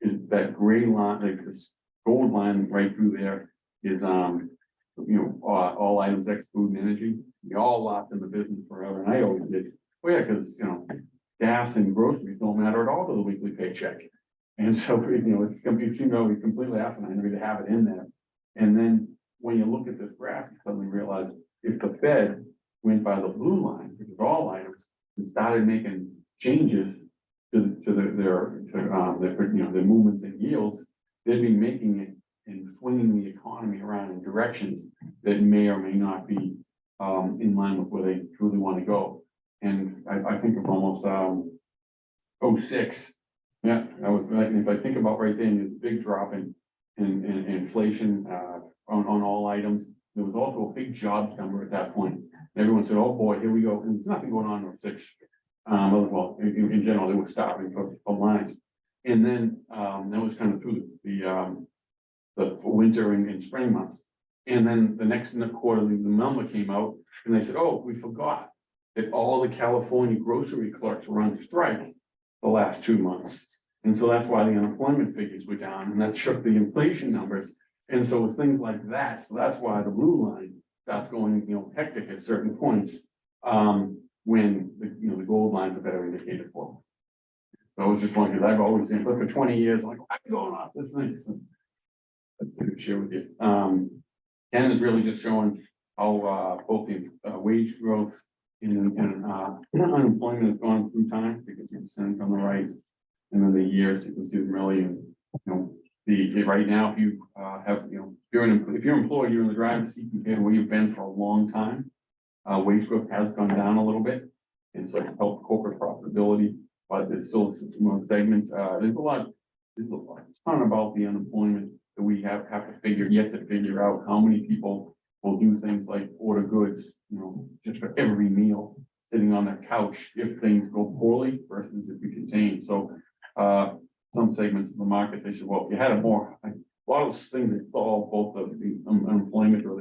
is that gray line, like this gold line right through there is all items excluding energy. We all locked in the business forever, and I always did. Well, yeah, because gas and groceries don't matter at all to the weekly paycheck. And so it seemed always completely asinine to have it in there. And then when you look at this graph, you suddenly realize if the Fed went by the blue line, which is all items, and started making changes to their movements and yields, they'd be making it and swinging the economy around in directions that may or may not be in line with where they truly want to go. And I think of almost 06. Yeah, I was like, if I think about right then, there's a big drop in inflation on all items. There was also a big jobs number at that point. Everyone said, "Oh boy, here we go." And there's nothing going on in 06. Well, in general, they were starving for lines. And then that was kind of through the winter and spring months. And then the next quarterly, the number came out, and they said, "Oh, we forgot that all the California grocery clerks were on strike the last 2 months." And so that's why the unemployment figures were down, and that shook the inflation numbers. And so it's things like that. So that's why the blue line starts going, hectic at certain points, when the gold line's a better indicator for. So I was just wondering, because I've always been, but for 20 years, like, what's going on this thing? So that's to share with you. 10 is really just showing how both the wage growth and unemployment has gone through time, because you can see on the right, and then the years you can see them really, right now, if you have, if you're employed, you're in the driver's seat compared to where you've been for a long time. Wage growth has gone down a little bit, and so it helped corporate profitability, but there's still some more segments. There's a ton about the unemployment that we have to figure out how many people will do things like order goods, just for every meal, sitting on their couch if things go poorly versus if we contain. So some segments of the market, they said, well, if you had a lot of things that solve both of the unemployment or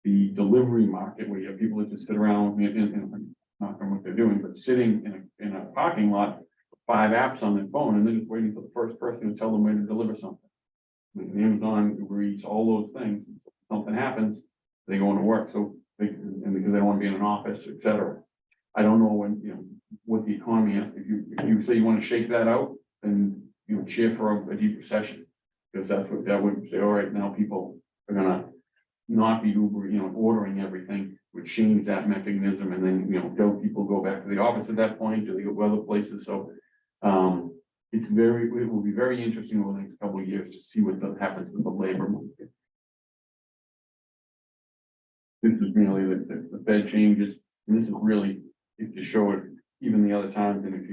the delivery market, where you have people that just sit around and not from what they're doing, but sitting in a parking lot 5 apps on their phone and they're just waiting for the first person to tell them where to deliver something. Amazon, Uber Eats, all those things, something happens, they go into work, so and because they don't want to be in an office, et cetera. I don't know when, what the economy is, if you say you want to shake that out, then cheer for a deep recession. Because that's what that would say, all right, now people are gonna not be Uber, ordering everything, would change that mechanism, and then, don't people go back to the office at that point, do they go other places, so. It will be very interesting over the next couple of years to see what happens with the labor market. This is merely the Fed changes, and this is really, if you show it, even the other times, and if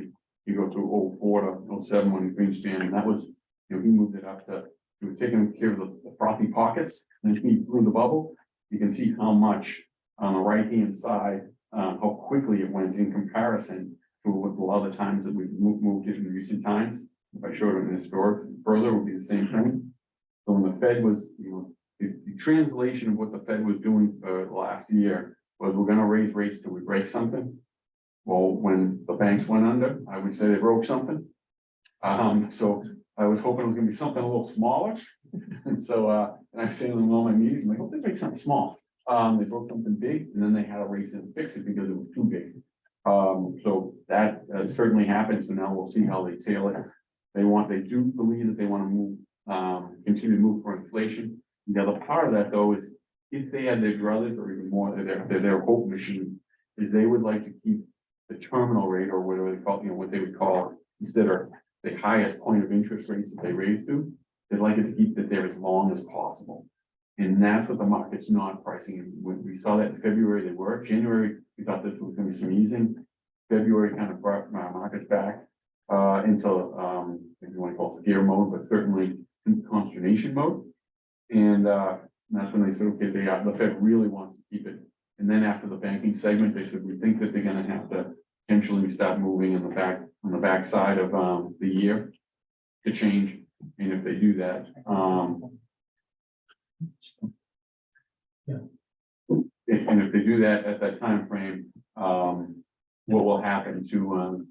you go through 04 to 07 when Greenspan, and that was, he moved it up to, he was taking care of the frothy pockets, and he through the bubble, you can see how much on the right-hand side, how quickly it went in comparison to what the other times that we've moved it in recent times. If I showed it in historic further, it would be the same thing. So when the Fed was, the translation of what the Fed was doing last year was we're gonna raise rates till we break something. Well, when the banks went under, I would say they broke something. So I was hoping it was gonna be something a little smaller. And so, and I say in all my meetings, I hope they break something small. They broke something big and then they had to race and fix it because it was too big. So that certainly happens, and now we'll see how they tail it. They do believe that they want to move, continue to move for inflation. The other part of that though is if they had their druthers or even more, their hope machine is they would like to keep the terminal rate or whatever they call, what they would call consider the highest point of interest rates that they raise to. They'd like it to keep it there as long as possible. And that's what the market's not pricing in. When we saw that in February, they were. January, we thought this was going to be some easing. February kind of brought markets back into, if you want to call it fear mode, but certainly consternation mode. And that's when they said, okay, the Fed really wants to keep it. And then after the banking segment, they said, we think that they're going to have to potentially start moving in on the back side of the year to change. And if they do that, and if they do that at that time frame, what will happen to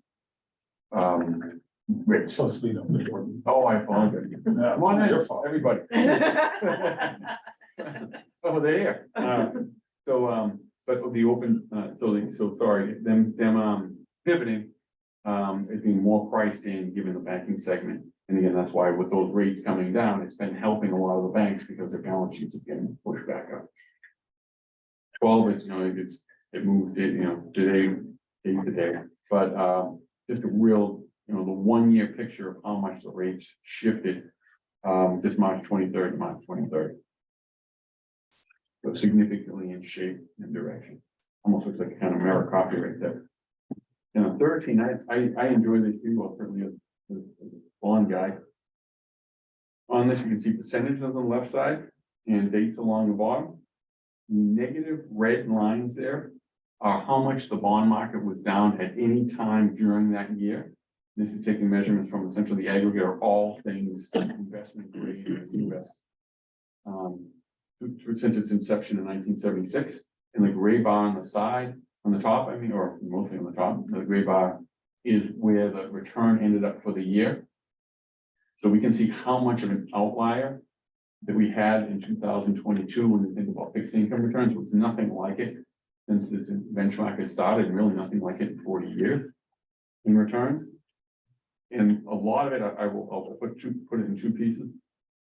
It's supposed to be no. oh, I apologize. Come on in, Your fault. everybody. Oh, they're here. But the open, so sorry, them pivoting is being more priced in given the banking segment. And again, that's why with those rates coming down, it's been helping a lot of the banks because their balance sheets are getting pushed back up. 12 is, it moved it, today, but just a real, the 1 year picture of how much the rates shifted this March 23rd to March 23rd. But significantly in shape and direction. Almost looks like a kind of mirror copy right there. And a 13, I enjoy this too, well, certainly as a bond guy. On this, you can see percentages on the left side and dates along the bottom. Negative red lines there are how much the bond market was down at any time during that year. This is taking measurements from essentially the aggregate of all things investment grade in the US. Since its inception in 1976, and the gray bar on the side, on the top, or mostly on the top, the gray bar is where the return ended up for the year. So we can see how much of an outlier that we had in 2022 when we think about fixed income returns. It was nothing like it since this benchmark has started, really nothing like it in 40 years in returns. And a lot of it, I'll put it in two pieces.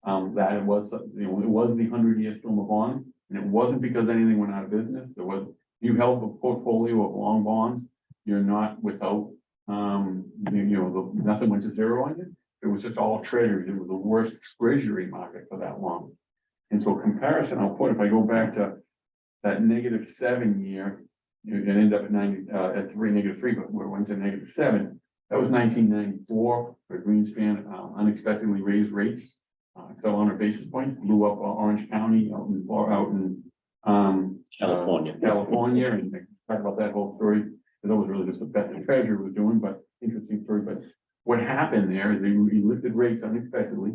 That it was, it was the 100-year storm of bond, and it wasn't because anything went out of business. You held a portfolio of long bonds, you're not without, nothing went to zero on you. It was just all treasuries. It was the worst treasury market for that long. And so comparison, I'll put, if I go back to that -7 year, you're gonna end up at -3, but we went to -7. That was 1994, where Greenspan unexpectedly raised rates. Fell 100 basis points, blew up Orange County out in California, and they talk about that whole story. That was really just a bet the Treasury was doing, but interesting story. But what happened there is he lifted rates unexpectedly,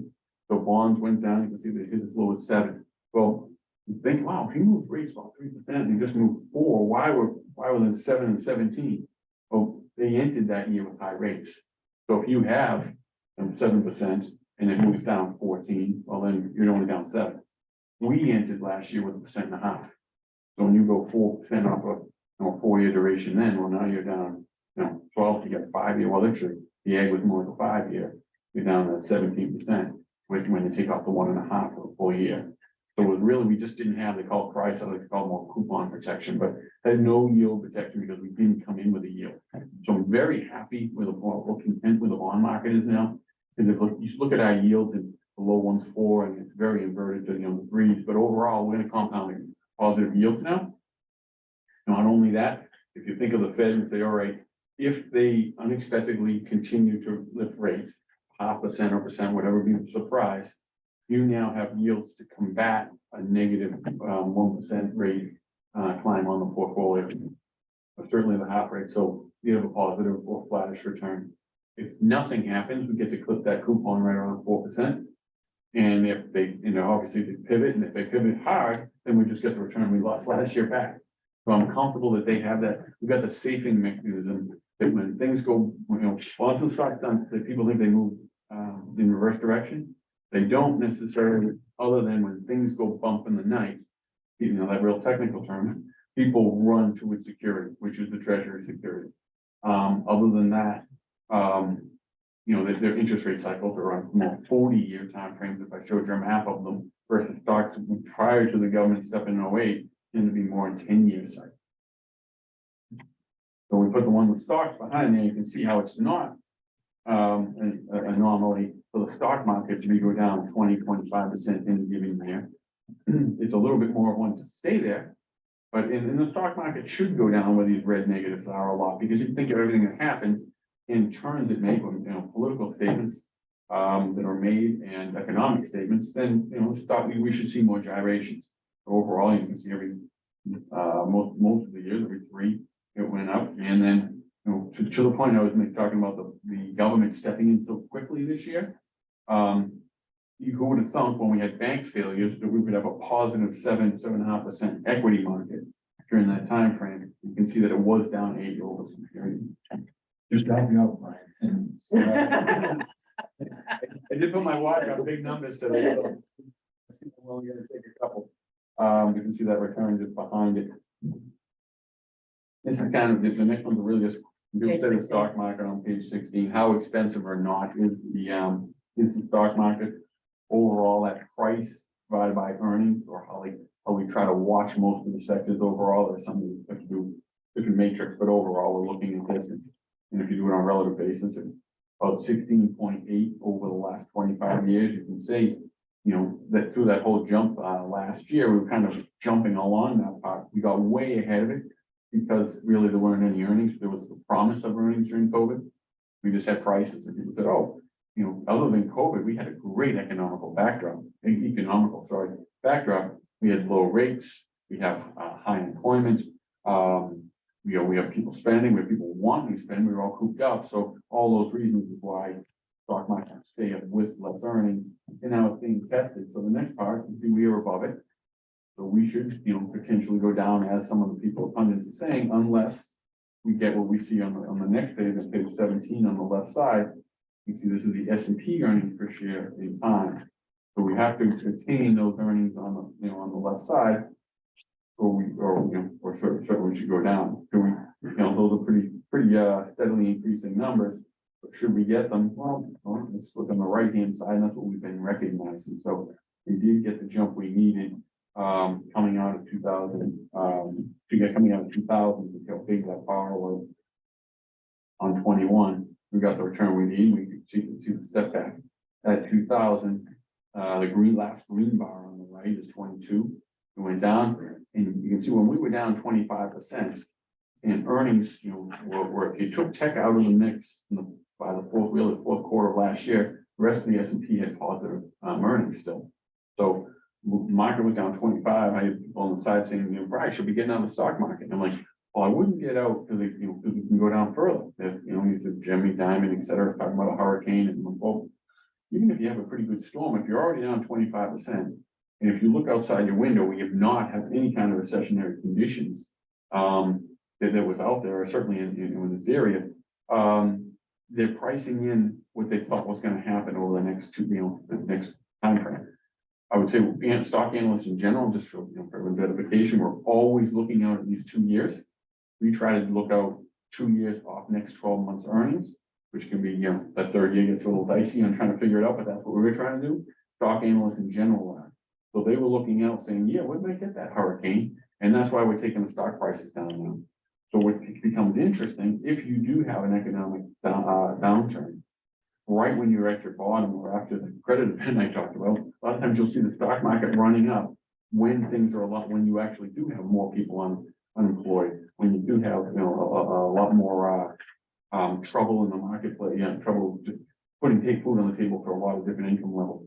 so bonds went down. You can see they hit as low as 7. Well, you think, wow, if he moved rates about 3%, and he just moved 4. Why were they 7 and 17? Well, they entered that year with high rates. So if you have 7% and it moves down 14, well, then you're only down 7. We entered last year with 1.5%. So when you go 4% off a 4-year duration, then, well, now you're down, 12, you got 5-year, well, actually, the egg was more like a 5-year, you're down at 17%, when you take off the 1.5 for a full year. So it was really, we just didn't have, they call it price, I like to call it more coupon protection, but had no yield protection because we didn't come in with a yield. So I'm very happy with or content with the bond market is now. Because if you look at our yields and the low one's 4 and it's very inverted to, the 3s, but overall, we're in a compounding positive yields now. Not only that, if you think of the Fed and say, all right, if they unexpectedly continue to lift rates, 0.5% or percent, whatever be the surprise, you now have yields to combat a negative 1% rate climb on the portfolio. But certainly the half rate, so you have a positive or flattish return. If nothing happens, we get to clip that coupon right around 4%. And if they, obviously they pivot, and if they pivot hard, then we just get the return we lost last year back. So I'm comfortable that they have that. We've got the safing mechanism that when things go, once the stock's done, that people think they move in reverse direction. They don't necessarily, other than when things go bump in the night, that real technical term, people run to its security, which is the treasury security. Other than that, their interest rate cycles are on more 40-year time frames. If I showed you a map of them versus stocks prior to the government stepping in 08, tend to be more in 10-year cycles. So we put the one with stocks behind there, you can see how it's not an anomaly for the stock market to be go down 20-25% in a given year. It's a little bit more of one to stay there, but in the stock market should go down where these red negatives are a lot, because you think of everything that happens in turns that make political statements that are made and economic statements, then we should see more gyrations. Overall, you can see most of the years, every 3 it went up, and then to the point I was talking about the government stepping in so quickly this year. Who would have thought when we had bank failures that we would have a positive 7.5% equity market during that time frame? You can see that it was down 8 over some period. Just help me out, Brian. I did put my watch on big numbers today, so I think I'm only gonna take a couple. You can see that return just behind it. This is kind of the next one's really just the stock market on page 16. How expensive or not is the stock market overall at price divided by earnings, or how we try to watch most of the sectors overall. There's something that to do different matrix, but overall we're looking at this, and if you do it on a relative basis, it's about 16.8 over the last 25 years. You can see, that through that whole jump last year, we were kind of jumping along that part. We got way ahead of it because really there weren't any earnings. There was the promise of earnings during COVID. We just had prices, and people said, oh, other than COVID, we had a great economical backdrop. We had low rates, we have high employment, we have people spending, we have people wanting to spend, we were all cooped up. So all those reasons is why stock market stay up with less earnings, and now it's being tested. So the next part, we are above it. So we should, potentially go down, as some of the people pundits are saying, unless we get what we see on the next page, is page 17 on the left side. You see this is the S&P earnings per share in time. So we have to attain those earnings on the on the left side, or certainly we should go down. So those are pretty steadily increasing numbers. But should we get them? Well, let's look on the right hand side. That's what we've been recognizing. So we did get the jump we needed coming out of 2000. Coming out of 2000, how big that power was on 21. We got the return we need. We could see the step back at 2000. The last green bar on the right is 22. It went down, and you can see when we were down 25%, and earnings, were if you took tech out of the mix by the fourth quarter of last year, the rest of the S&P had positive earnings still. So market was down 25. I had people on the side saying, Brian, should be getting out of the stock market. And I'm like, well, I wouldn't get out because we can go down further. If you said Jimmy Diamond, et cetera, talking about a hurricane, and well, even if you have a pretty good storm, if you're already down 25%, and if you look outside your window, we have not had any kind of recessionary conditions that was out there, or certainly in this area. they're pricing in what they thought was gonna happen over the next the next timeframe. I would say, stock analysts in general, just for, for identification, we're always looking out at these 2 years. We try to look out 2 years off next 12 months earnings, which can be, that third year gets a little dicey on trying to figure it out, but that's what we were trying to do. Stock analysts in general are. So they were looking out saying, yeah, we might get that hurricane. And that's why we're taking the stock prices down now. So what becomes interesting, if you do have an economic downturn, right when you're at your bottom or after the credit event I talked about, a lot of times you'll see the stock market running up when things are when you actually do have more people unemployed, when you do have, a lot more trouble in the marketplace, trouble just take food on the table for a lot of different income levels.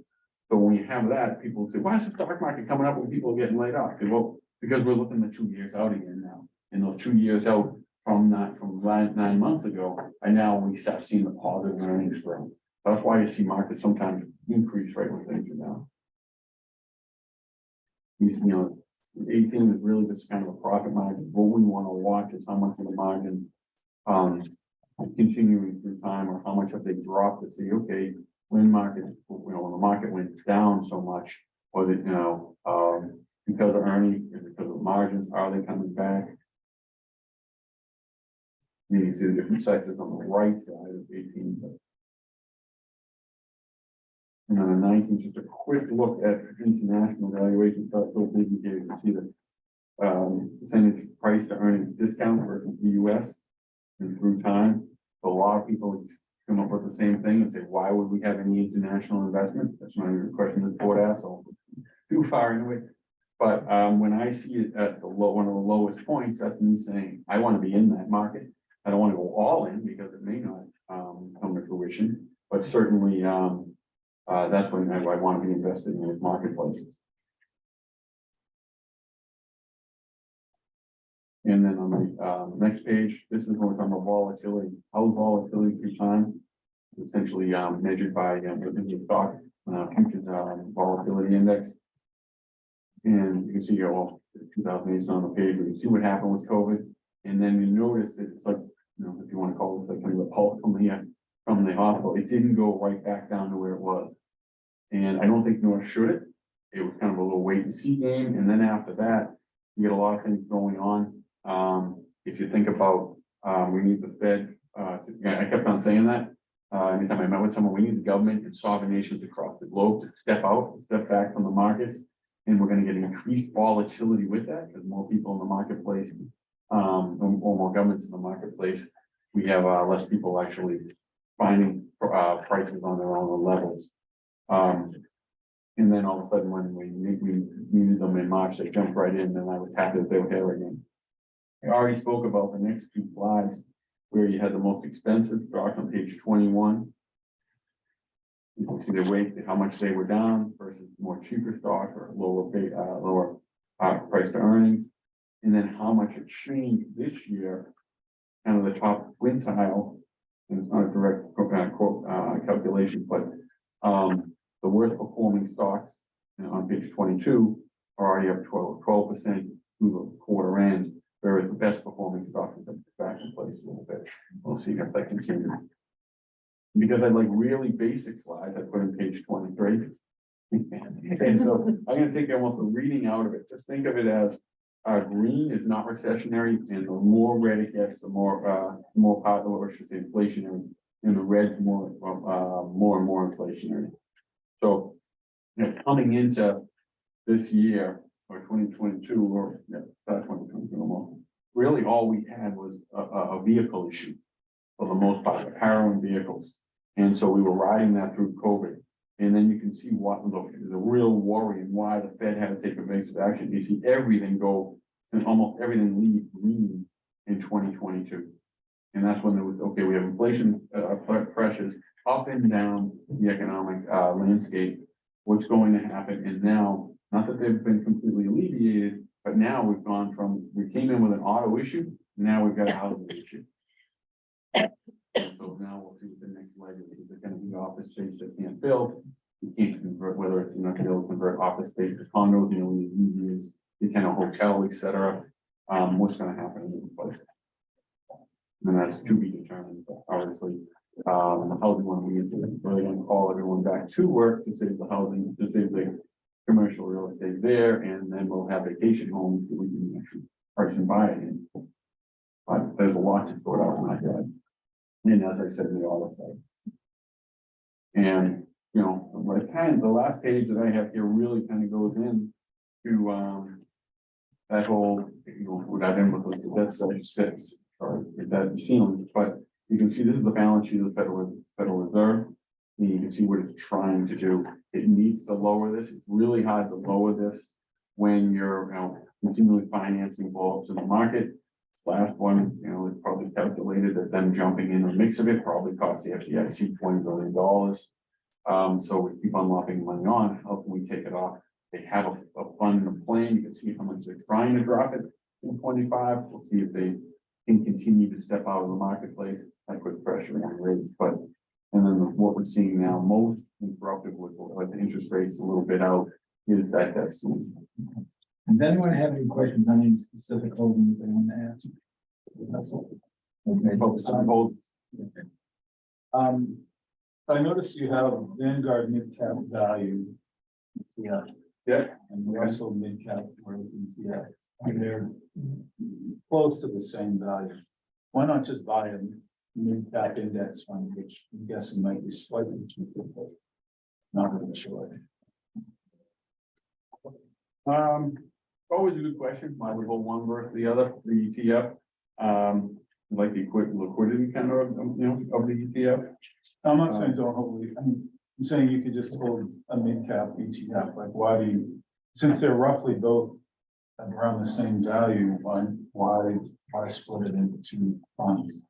So when you have that, people say, why is the stock market coming up when people are getting laid off? Well, because we're looking at 2 years out again now. And those 2 years out from 9 months ago, and now we start seeing the positive earnings grow. That's why you see markets sometimes increase right when things are down. These, 18 is really just kind of a profit margin. What we want to watch is how much of the margin continuing through time, or how much have they dropped to see, okay, when markets, when the market went down so much, or that, because of earnings and because of margins, are they coming back? You see the different sectors on the right side of 18. And on the 19, just a quick look at international valuation. So big you can see the percentage price to earnings discount versus the US and through time. So a lot of people come up with the same thing and say, why would we have any international investment? That's not even a question the board asked, so too far anyway. But when I see it at one of the lowest points, that's me saying, I want to be in that market. I don't want to go all in because it may not come to fruition, but certainly that's when I want to be invested in those marketplaces. And then on the next page, this is what we're talking about volatility. How volatility through time, essentially measured by the stock futures volatility index. And you can see here, well, 2008 is on the page. We can see what happened with COVID, and then you notice that it's like, if you want to call it like kind of a pulse from the hospital, it didn't go right back down to where it was. And I don't think nor should it. It was kind of a little wait and see game, and then after that, you get a lot of things going on. If you think about, we need the Fed. I kept on saying that. Anytime I met with someone, we need the government and sovereign nations across the globe to step back from the markets, and we're going to get increased volatility with that because more people in the marketplace, or more governments in the marketplace. We have less people actually finding prices on their own levels. And then all of a sudden, when we needed them in March, they jumped right in, and I was happy that they were here again. I already spoke about the next two slides where you had the most expensive stock on page 21. You can see the weight, how much they were down versus more cheaper stock or lower price to earnings. And then how much it changed this year, kind of the top quintile, and it's not a direct calculation, but the worst performing stocks on page 22 are already up 12% through the quarter end, whereas the best performing stocks have been back in place a little bit. We'll see if that continues. Because I like really basic slides, I put in page 23. And so I'm going to take almost the reading out of it. Just think of it as green is not recessionary, and the more red it gets, the more popular, or should say inflationary, and the red's more and more inflationary. So, coming into this year or 2022 or 2022 almost, really all we had was a vehicle issue for the most part, apparel vehicles, and so we were riding that through COVID. And then you can see what the real worry and why the Fed had to take evasive action. You see everything go, and almost everything leave green in 2022. And that's when there was, okay, we have inflation pressures up and down the economic landscape. What's going to happen? And now, not that they've been completely alleviated, but now we've gone from, we came in with an auto issue, now we've got a housing issue. So now we'll see what the next leg is. Is it going to be office space that can't build? You can't convert, whether it's not able to convert office space to condos, as easy as you can a hotel, etc. What's going to happen in this place? And that's to be determined. But obviously, The housing one, we really gonna call everyone back to work to save the housing, to save the commercial real estate there, and then we'll have vacation homes so we can actually price and buy it in. But there's a lot to sort out in my head. And as I said in the audit side. And, you know, what kind of, the last page that I have here really kind of goes in to, that whole, you know, without input, that's six, or that ceiling, but you can see this is the balance sheet of the Federal Reserve. And you can see what it's trying to do. It needs to lower this. It's really hard to lower this when you're, you know, continually financing blowups in the market. This last one, you know, it's probably calculated that them jumping in the mix of it probably cost the FDIC $20 billion. So we keep on lopping money on. How can we take it off? They have a fund and a plan. You can see how much they're trying to drop it in 25. We'll see if they can continue to step out of the marketplace. That puts pressure on rates, but and then what we're seeing now most interrupted with the interest rates a little bit out is that's. Does anyone have any questions on any specific holdings they want to ask? That's all. Okay. Focus on both. I noticed you have Vanguard mid-cap value. Yeah. Yeah. And Russell mid-cap growth ETF, and they're close to the same value. Why not just buy a mid-cap index fund, which I'm guessing might be slightly cheaper, but not really sure. Always a good question. Why would hold one versus the other, the ETF? Like the liquidity kind of, you know, of the ETF. I'm not saying don't hold, I'm saying you could just hold a mid-cap ETF, like why do you, since they're roughly both around the same value, why split it into two funds?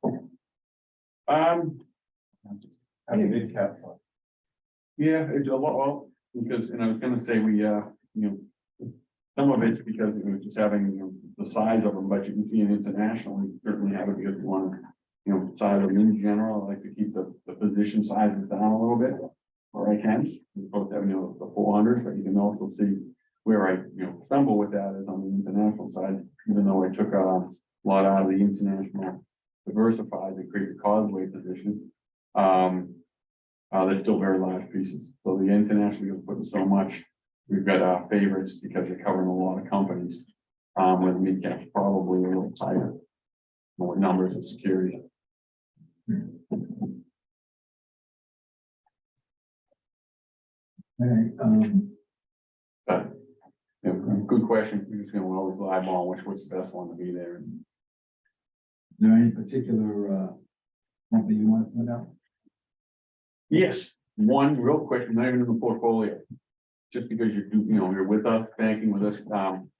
Have a mid-cap fund. Yeah, it's a lot, well, because, and I was gonna say, we, you know, some of it's because it was just having, you know, the size of them, but you can see it internationally, certainly have it because we want to, you know, size them in general. I like to keep the position sizes down a little bit, where I can, both having, you know, the 400, but you can also see where I, you know, stumble with that is on the international side, even though I took a lot out of the international diversified to create the causeway position. They're still very large pieces. So the international, you're putting so much. We've got favorites because you're covering a lot of companies. Where the mid cap's probably a little tighter. More numbers of security. All right, But, you know, good question. We're just gonna always eyeball what's the best one to be there. is there any particular company you want to put out? Yes, one real quick, not even in the portfolio. Just because you do, you know, you're with us, banking with us,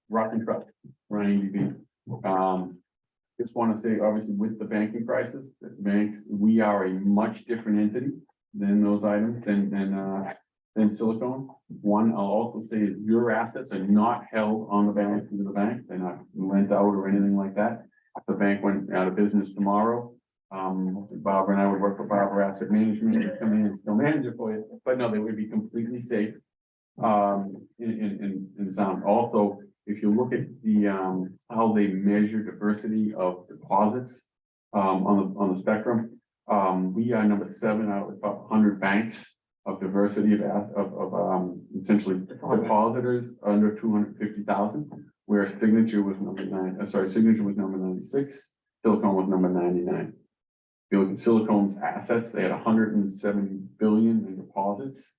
Rock and Trust, Ryan EDB. Just want to say, obviously, with the banking crisis, the banks, we are a much different entity than those items, than Silicon. One, I'll also say is your assets are not held on the balance sheet of the bank. They're not lent out or anything like that. If the bank went out of business tomorrow, Barbara and I would work for Barbara Asset Management to come in and still manage it for you, but no, they would be completely safe. In sound. Also, if you look at the how they measure diversity of deposits on the spectrum, we are number 7 out of the top 100 banks of diversity of essentially depositors under 250,000, where Signature was number 9. Signature was number 96. Silicon was number 99. If you look at Silicon's assets, they had 170 billion in deposits.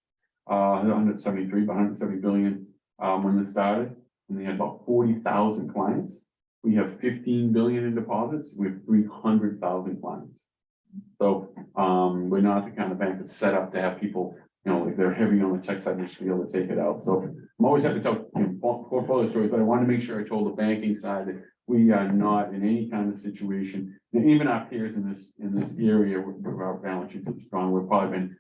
173, but 170 billion when this started, and they had about 40,000 clients. We have 15 billion in deposits. We have 300,000 clients. So we're not the kind of bank that's set up to have people, you know, if they're heavy on the tech side, they should be able to take it out. So I'm always happy to tell, you know, portfolio stories, but I wanted to make sure I told the banking side that we are not in any kind of situation. And even our peers in this area, with our balance sheets are strong, we've probably been.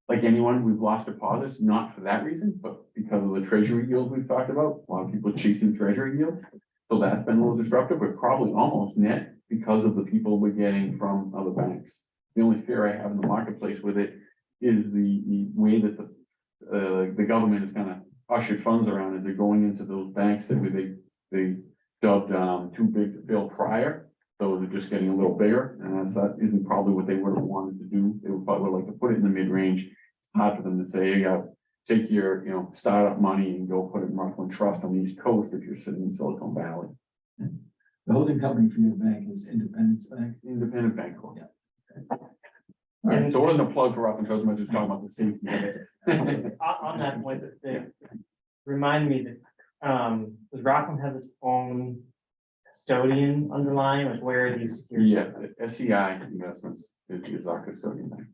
Like anyone, we've lost deposits, not for that reason, but because of the treasury yields we've talked about. A lot of people chasing treasury yields. So that's been a little disruptive, but probably almost net because of the people we're getting from other banks. The only fear I have in the marketplace with it is the way that the government has kind of ushered funds around and they're going into those banks that they dubbed too big to fail prior. So they're just getting a little bigger, and that isn't probably what they would have wanted to do. They would probably like to put it in the mid-range. It's hard for them to say, you gotta take your, startup money and go put it in Rockland Trust on the East Coast if you're sitting in Silicon Valley. The holding company for your bank is Independence Bank. Independent bank. Yeah. All right, so it wasn't a plug for Rockland Trust, I'm just talking about the safety. of it. On that point, remind me that, does Rockland have its own custodian underlying, like where are these? securities? Yeah, the SEI Investments is our custodian bank.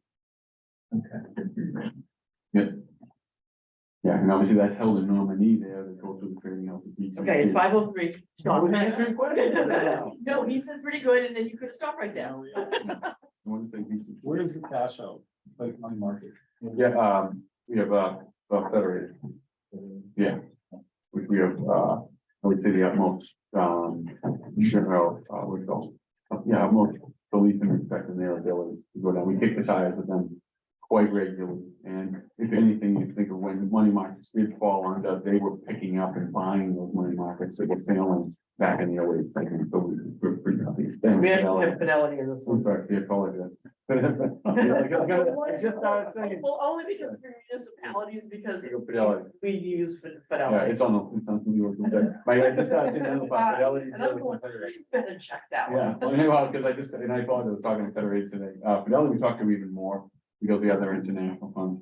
Okay. Yeah, and obviously that's held in Normandy there, they go through the trading house. Okay, it's 5:03. Sean. Where No, he said pretty good, and then you could have stopped right there. Where is the cash out, like money market? Yeah, we have, Federated. Yeah, which we have, I would say the utmost, what's it called? Yeah, utmost belief and respect in their abilities to go down. We kick the tires with them quite regularly. And if anything, you think of when money markets did fall under, they were picking up and buying those money markets that were failing back in the early days. So we're pretty happy. We have fidelity in this I'm one. sorry, I apologize. I just started saying. Well, only because for municipalities, because Fidelity. we use Yeah, fidelity. it's on New York. I just started saying that about Fidelity. And I'm going, you better check that Yeah, one. well, because I thought I was talking to Federated today. Fidelity, we talked to even more. We go to the other international funds.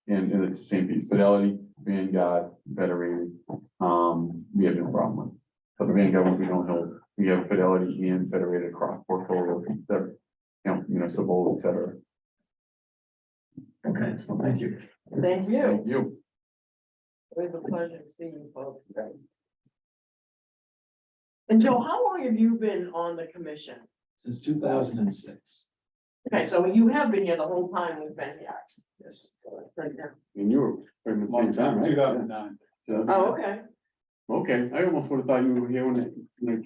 And it's the same piece, Fidelity, Vanguard, Federated, we have no problem with. But the Vanguard, we don't know, we have Fidelity and Federated across portfolio, municipal, et cetera. Okay, well, thank you. Thank you. Thank you. It was a pleasure to see you folks. And Joe, how long have you been on the commission? Since 2006. Okay, so you have been here the whole time we've been here. Yes. And you were pretty much the same time, right? 2009. Oh, okay. Okay, I almost would have thought you were here when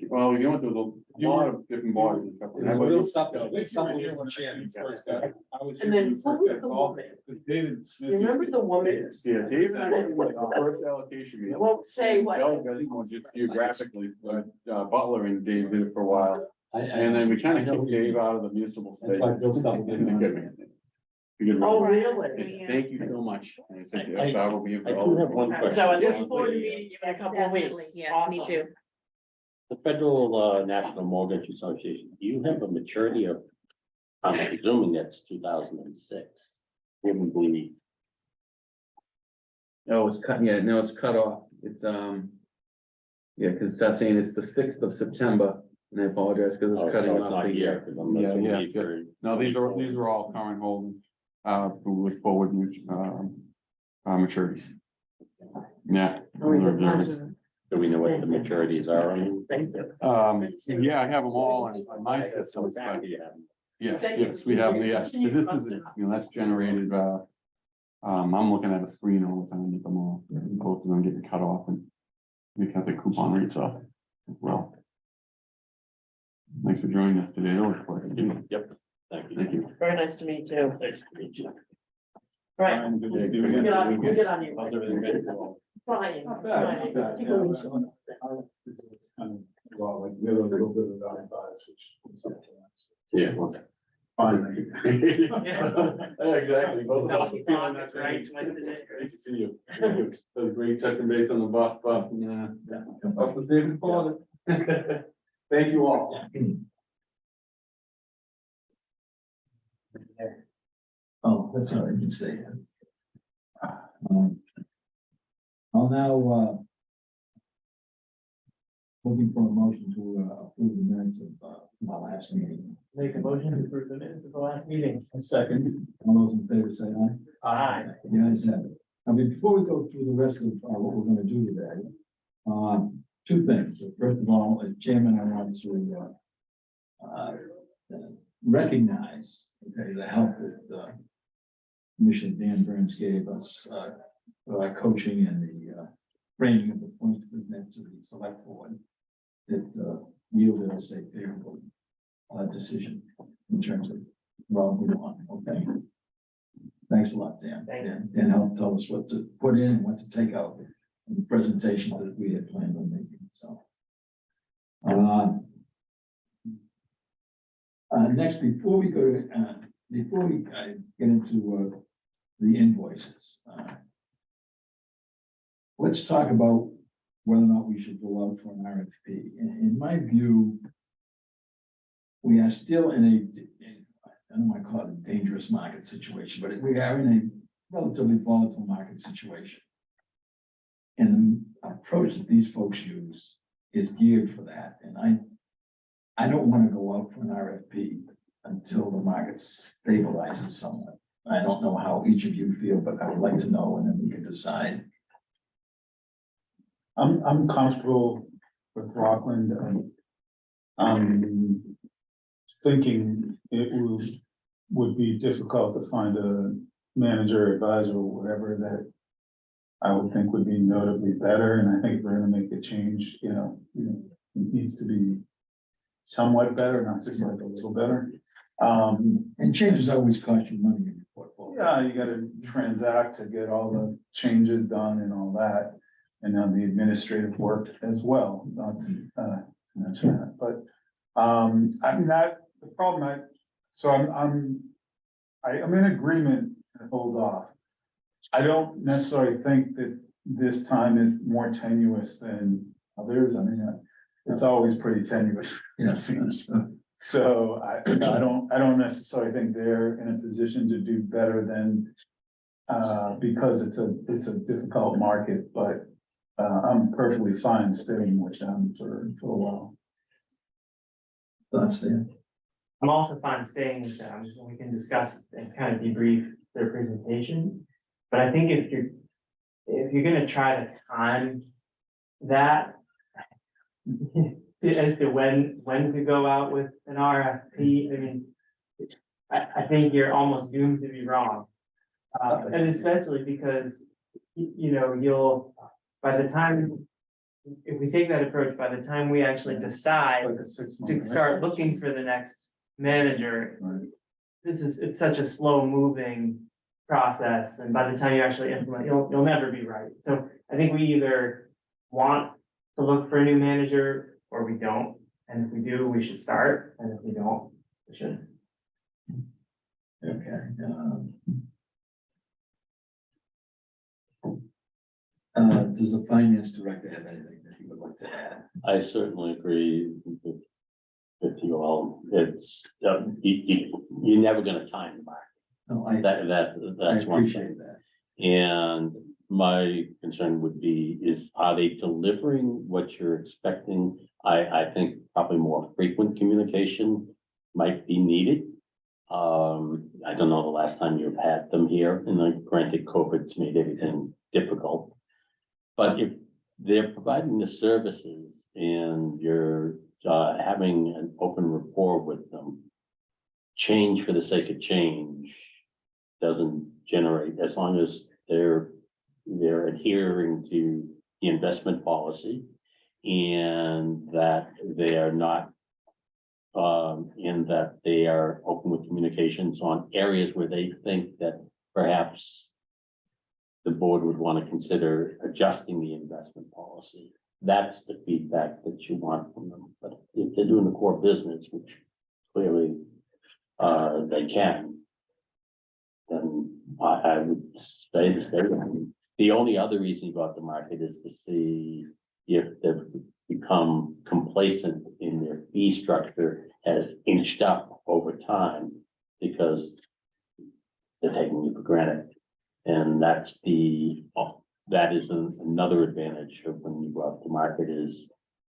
well, there was a lot of different bodies and stuff. And then who was the woman? David Smith. You remember the woman? Yeah, Dave and I were like the first allocation I meeting. won't say what. Well, I think we're just geographically, Butler and Dave did it for a while, and then we kind of kicked Dave out of the municipal state. Oh, really? Thank you so much. And I said, I- I will be. I do have one question. So I look forward to meeting you in a couple of Definitely, weeks. yes, me Awesome. too. The Federal National Mortgage Association, do you have a maturity of, I'm presuming that's 2006? Wouldn't believe. Oh, it's cut, yeah, no, it's cut off. It's, yeah, because it's not saying it's the 6th of September, and I apologize because Oh, it's so cutting it's off not the here, year. 'cause I'm not Yeah, gonna yeah, be very- No, these are all current holdings, with forward, maturities. Yeah. Always a pleasure. Do we know what the maturities are? Thank you. Yeah, I have them all on my system, but yes, Thank you. yes, we have, yeah, 'cause this is, that's generated, I'm looking at a screen all the time, at them all, both of them getting cut off and we cut the coupon rates off as well. Thanks for joining us today. That was a pleasure. Yep, thank you. Thank you. Very nice to meet you. Nice to meet you. All right. Good day. We get on you. How's everything going? Trying, Not bad, not bad, trying. yeah. Well, like, we have a little bit of advice, which is something else. Yeah. Finally. Yeah, exactly. Both of us are feeling that That's right. Great to see you. That was great touching base on the bus, and, up with David Potter. Thank you all. Oh, that's all I can say. I'll now, looking for a motion to approve the minutes of my last meeting. Make a motion to approve the minutes of the last meeting. A second, all those in favor say aye. Aye. The ayes have it. I mean, before we go through the rest of what we're gonna do today, two things. First of all, as chairman, I want to recognize, okay, the help that Commissioner Dan Burns gave us, coaching and the framing of the points presented to the select board that yielded us a favorable decision in terms of well, we want, okay? Thanks a lot, Dan. Thank you. Dan helped tell us what to put in and what to take out in the presentations that we had planned on making, so. Next, before we go to, before we get into the invoices, let's talk about whether or not we should go out for an RFP. In my view, we are still in I don't want to call it a dangerous market situation, but we are in a relatively volatile market situation. And the approach that these folks use is geared for that. And I don't want to go out for an RFP until the market stabilizes somewhat. I don't know how each of you feel, but I would like to know, and then we can decide. I'm comfortable with Rockland. I'm thinking it would be difficult to find a manager, advisor, or whatever that I would think would be notably better, and I think if we're gonna make a change, it needs to be somewhat better, not just like a little better. And changes always cost you money in your portfolio. Yeah, you gotta transact to get all the changes done and all that, and then the administrative work as well, not to mention that, but, I mean, the problem I'm in agreement to hold off. I don't necessarily think that this time is more tenuous than others. I mean, it's always pretty tenuous. Yes. So I don't necessarily think they're in a position to do better than, because it's a difficult market, but, I'm perfectly fine staying with them for a while. Thoughts there? I'm also fine staying with them, and we can discuss and kind of debrief their presentation. But I think if you're gonna try to time that as to when to go out with an RFP, I mean, I think you're almost doomed to be wrong. And especially because, you'll, by the time, if we take that approach, by the time we actually decide Like a 6 month, to right? start looking for the next manager, Right. it's such a slow moving process, and by the time you actually implement, you'll never be right. So I think we either want to look for a new manager or we don't, and if we do, we should start, and if we don't, we shouldn't. Okay. Does the finance director have anything that he would like to add? I certainly agree with you all. It's, you're never gonna time the market. No, I That's one appreciate thing. that. And my concern would be, are they delivering what you're expecting? I think probably more frequent communication might be needed. I don't know the last time you've had them here, and like granted, COVID's made everything difficult. But if they're providing the services and you're having an open rapport with them, change for the sake of change doesn't generate, as long as they're adhering to the investment policy and that they are not in that they are open with communications on areas where they think that perhaps the board would want to consider adjusting the investment policy. That's the feedback that you want from them. But if they're doing the core business, which clearly they can, then I would stay the state. The only other reason you go out to market is to see if they've become complacent in their fee structure has inched up over time because they're taking you for granted. And that is another advantage of when you go out to market is,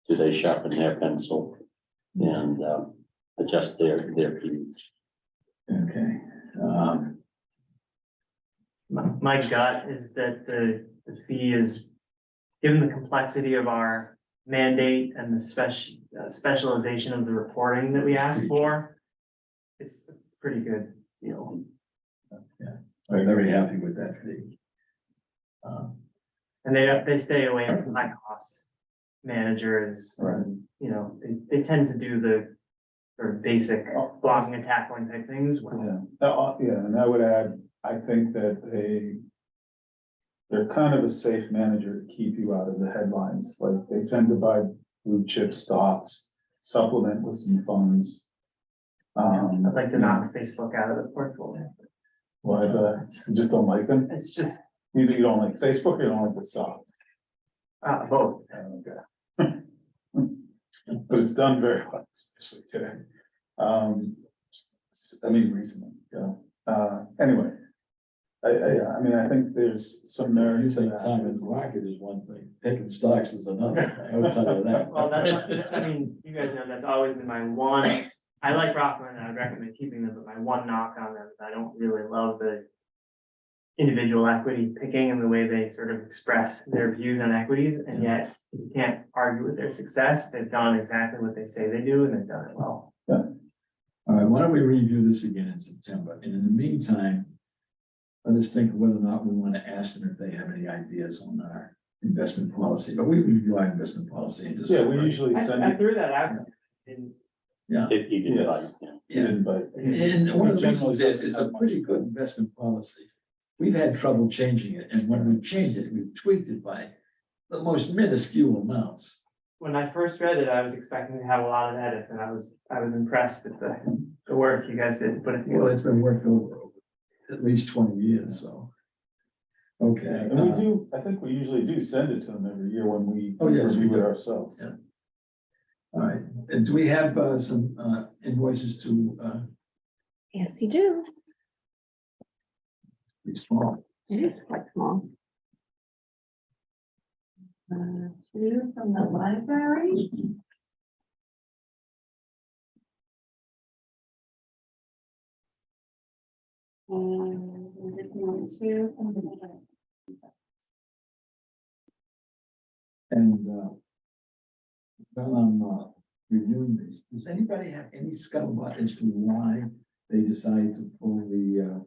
do they sharpen their pencil and adjust their fees? Okay. My gut is that the fee is, given the complexity of our mandate and the specialization of the reporting that we ask for, it's pretty good, I'm very happy with that fee. And they stay away from high cost managers. Right. They tend to do the sort of basic blocking and tackling type things well. Yeah, and I would add, I think that they're kind of a safe manager to keep you out of the headlines, like they tend to buy blue chip stocks, supplement with some funds. I'd like to knock Facebook out of the portfolio. Why is that? You just don't like them? It's just, Either you don't like Facebook or you don't like the stock. both. Okay. But it's done very well, especially today. I mean, recently, anyway. I mean, I think there's some merit to Using that. time in the market is one thing, picking stocks is another. I will tell you that. Well, I mean, you guys know that's always been my one, I like Rockland and I recommend keeping them, but my one knock on them is I don't really love the individual equity picking and the way they sort of express their views on equities, and yet you can't argue with their success. They've done exactly what they say they do, and they've done it well. All right, why don't we review this again in September? And in the meantime, let us think of whether or not we want to ask them if they have any ideas on our investment policy, but we review our investment policy in Yeah, December. we usually send I it. threw that out in Yeah, If you did, Yes. yeah. But. And one of the Generally reasons is, doesn't it's a have much. pretty good investment policy. We've had trouble changing it, and when we've changed it, we've tweaked it by the most minuscule amounts. when I first read it, I was expecting to have a lot of edits, and I was impressed with the work you guys did to put it Well, together. it's been worked over at least 20 years, so. Okay. And we do, I think we usually do send it to them every year when we. Oh, yes, we review it do. ourselves. Yeah. All right, and do we have some invoices to Yes, you do. be small? It is quite small. Two from the library. And we're just doing two from the. And while I'm reviewing these, does anybody have any scuttlebutt as to why they decided to pull the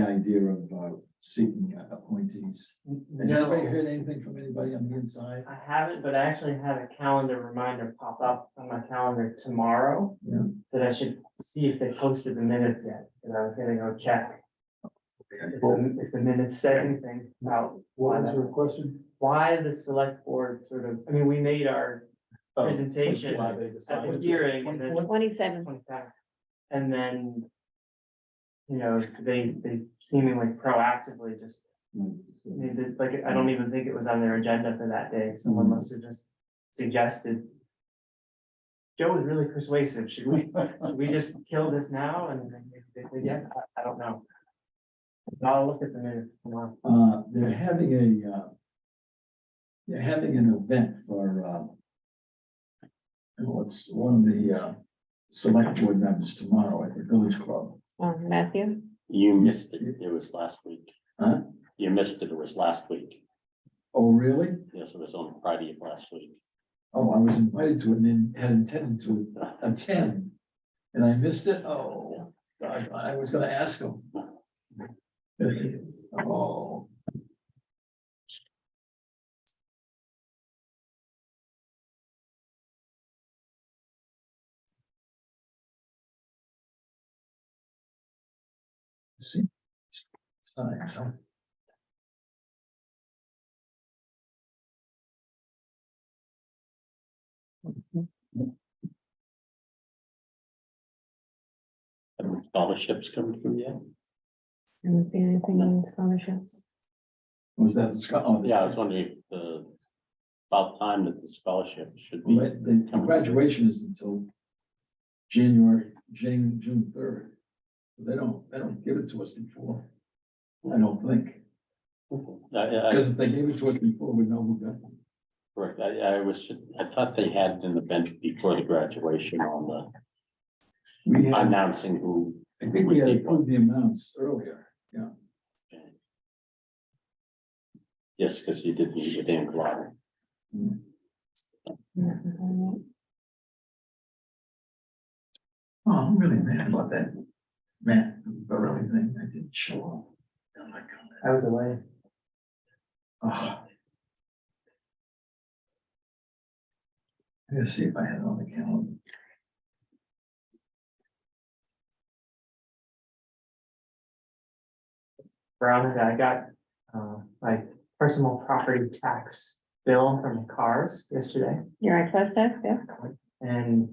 idea of seeking appointees? Has anybody No, heard anything from anybody on the inside? I haven't, but I actually had a calendar reminder pop up on my calendar tomorrow. Yeah. That I should see if they posted the minutes yet, because I was gonna go check if the minutes said anything about What was your question? why the select board sort of, I mean, we made our Oh, presentation why they at decided the to- hearing and then 27. 25. And then, you know, they seemingly proactively just made it, like, I don't even think it was on their agenda for that day. Someone must have just suggested. Joe was really persuasive. Should we just kill this now? And they said, yes, I don't know. I'll look at the minutes tomorrow. They're having an event for what's one of the select board members tomorrow at the Village Club. Matthew? You missed it. It was last week. Huh? You missed it. It was last week. Oh, really? Yes, it was on Friday of last week. Oh, I was invited to it and then had intended to attend. And I missed it. Oh, I was gonna ask him. Oh. See. Signs, huh? Have scholarships come through yet? I haven't seen anything on scholarships. Was that the Scott? Oh, Yeah, I was wondering if about time that the scholarship should be. Well, the graduation is until June 3rd. They don't give it to us before. I don't think, because if they gave it to us before, we know who got it. Correct. I thought they had an event before the graduation on We the had, announcing who. I think we had approved the amounts earlier, yeah. Yes, because you did meet with Ann Clark. Oh, I'm really mad about that. Man, the really thing, I didn't show up. Oh my God. I was away. Oh. I gotta see if I had it on the calendar. Veronica, I got my personal property tax bill from cars yesterday. Your excise tax, yeah? And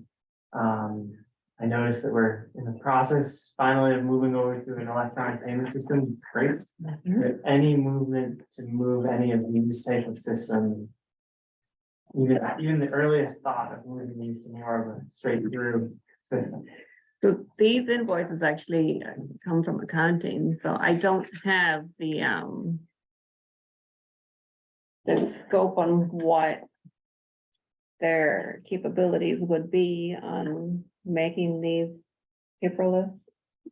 I noticed that we're in the process finally of moving over to an electronic payment system. Great. But any movement to move any of these type of systems. Even the earliest thought of moving these to more of a straight through system. So these invoices actually come from accounting, so I don't have the scope on what their capabilities would be on making these paperless.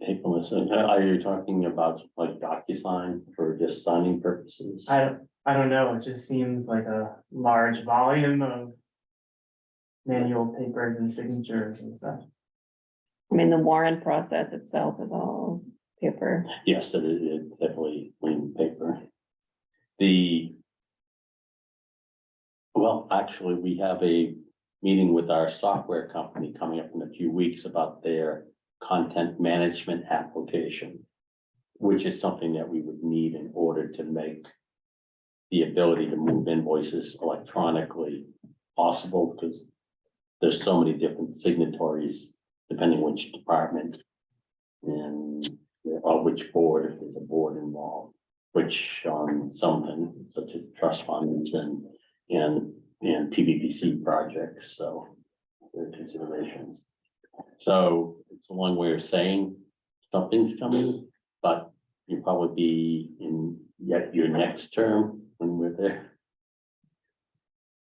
Paperless, are you talking about like DocuSign for just signing purposes? I don't know, it just seems like a large volume of manual papers and signatures and stuff. I mean, the warrant process itself is all paper. Yes, it is definitely clean paper. Well, actually, we have a meeting with our software company coming up in a few weeks about their content management application, which is something that we would need in order to make the ability to move invoices electronically possible, because there's so many different signatories depending which department and or which board, if there's a board involved, which on something such as trust funds and PVPC projects, so there are considerations. So it's a long way of saying something's coming, but you'll probably be in yet your next term when we're there.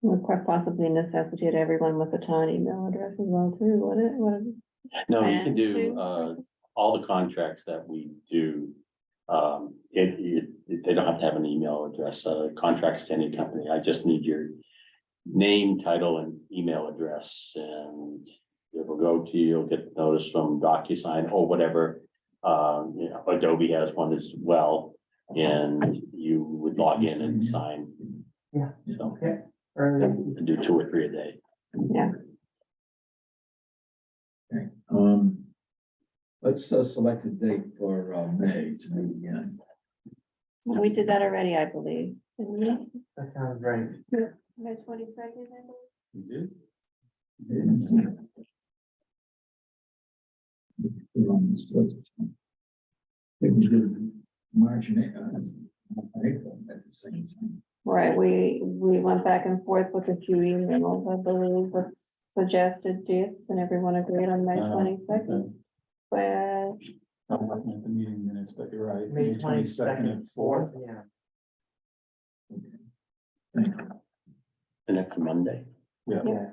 Would quite possibly necessitate everyone with a town email address as well too, would it? No, you can do, Spam all the contracts that we do. They don't have to have an email address, contracts to any company. I just need your name, title and email address, and it will go to you. You'll get notice from DocuSign or whatever. Adobe has one as well, and you would log in and sign. Yeah. So, Okay. Or do 2 or 3 a day. Yeah, Okay, let's select a date for May to meet again. we did that already, I believe. Didn't we? that sounds right. May 22nd, I believe. You do? It's, I think we did March and April at the same time. Right, we went back and forth with a few emails, I believe, with suggested dates, and everyone agreed on May 22nd. But I'm looking at the meeting minutes, but you're right. May 22nd 22nd, and 4th. Yeah. Thank you. The next Monday. Yeah. Yeah.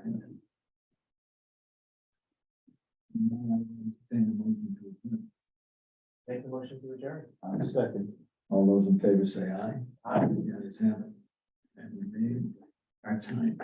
Make the motion to adjourn. Second. All those in favor say aye. Aye. The ayes have it. And we made our time.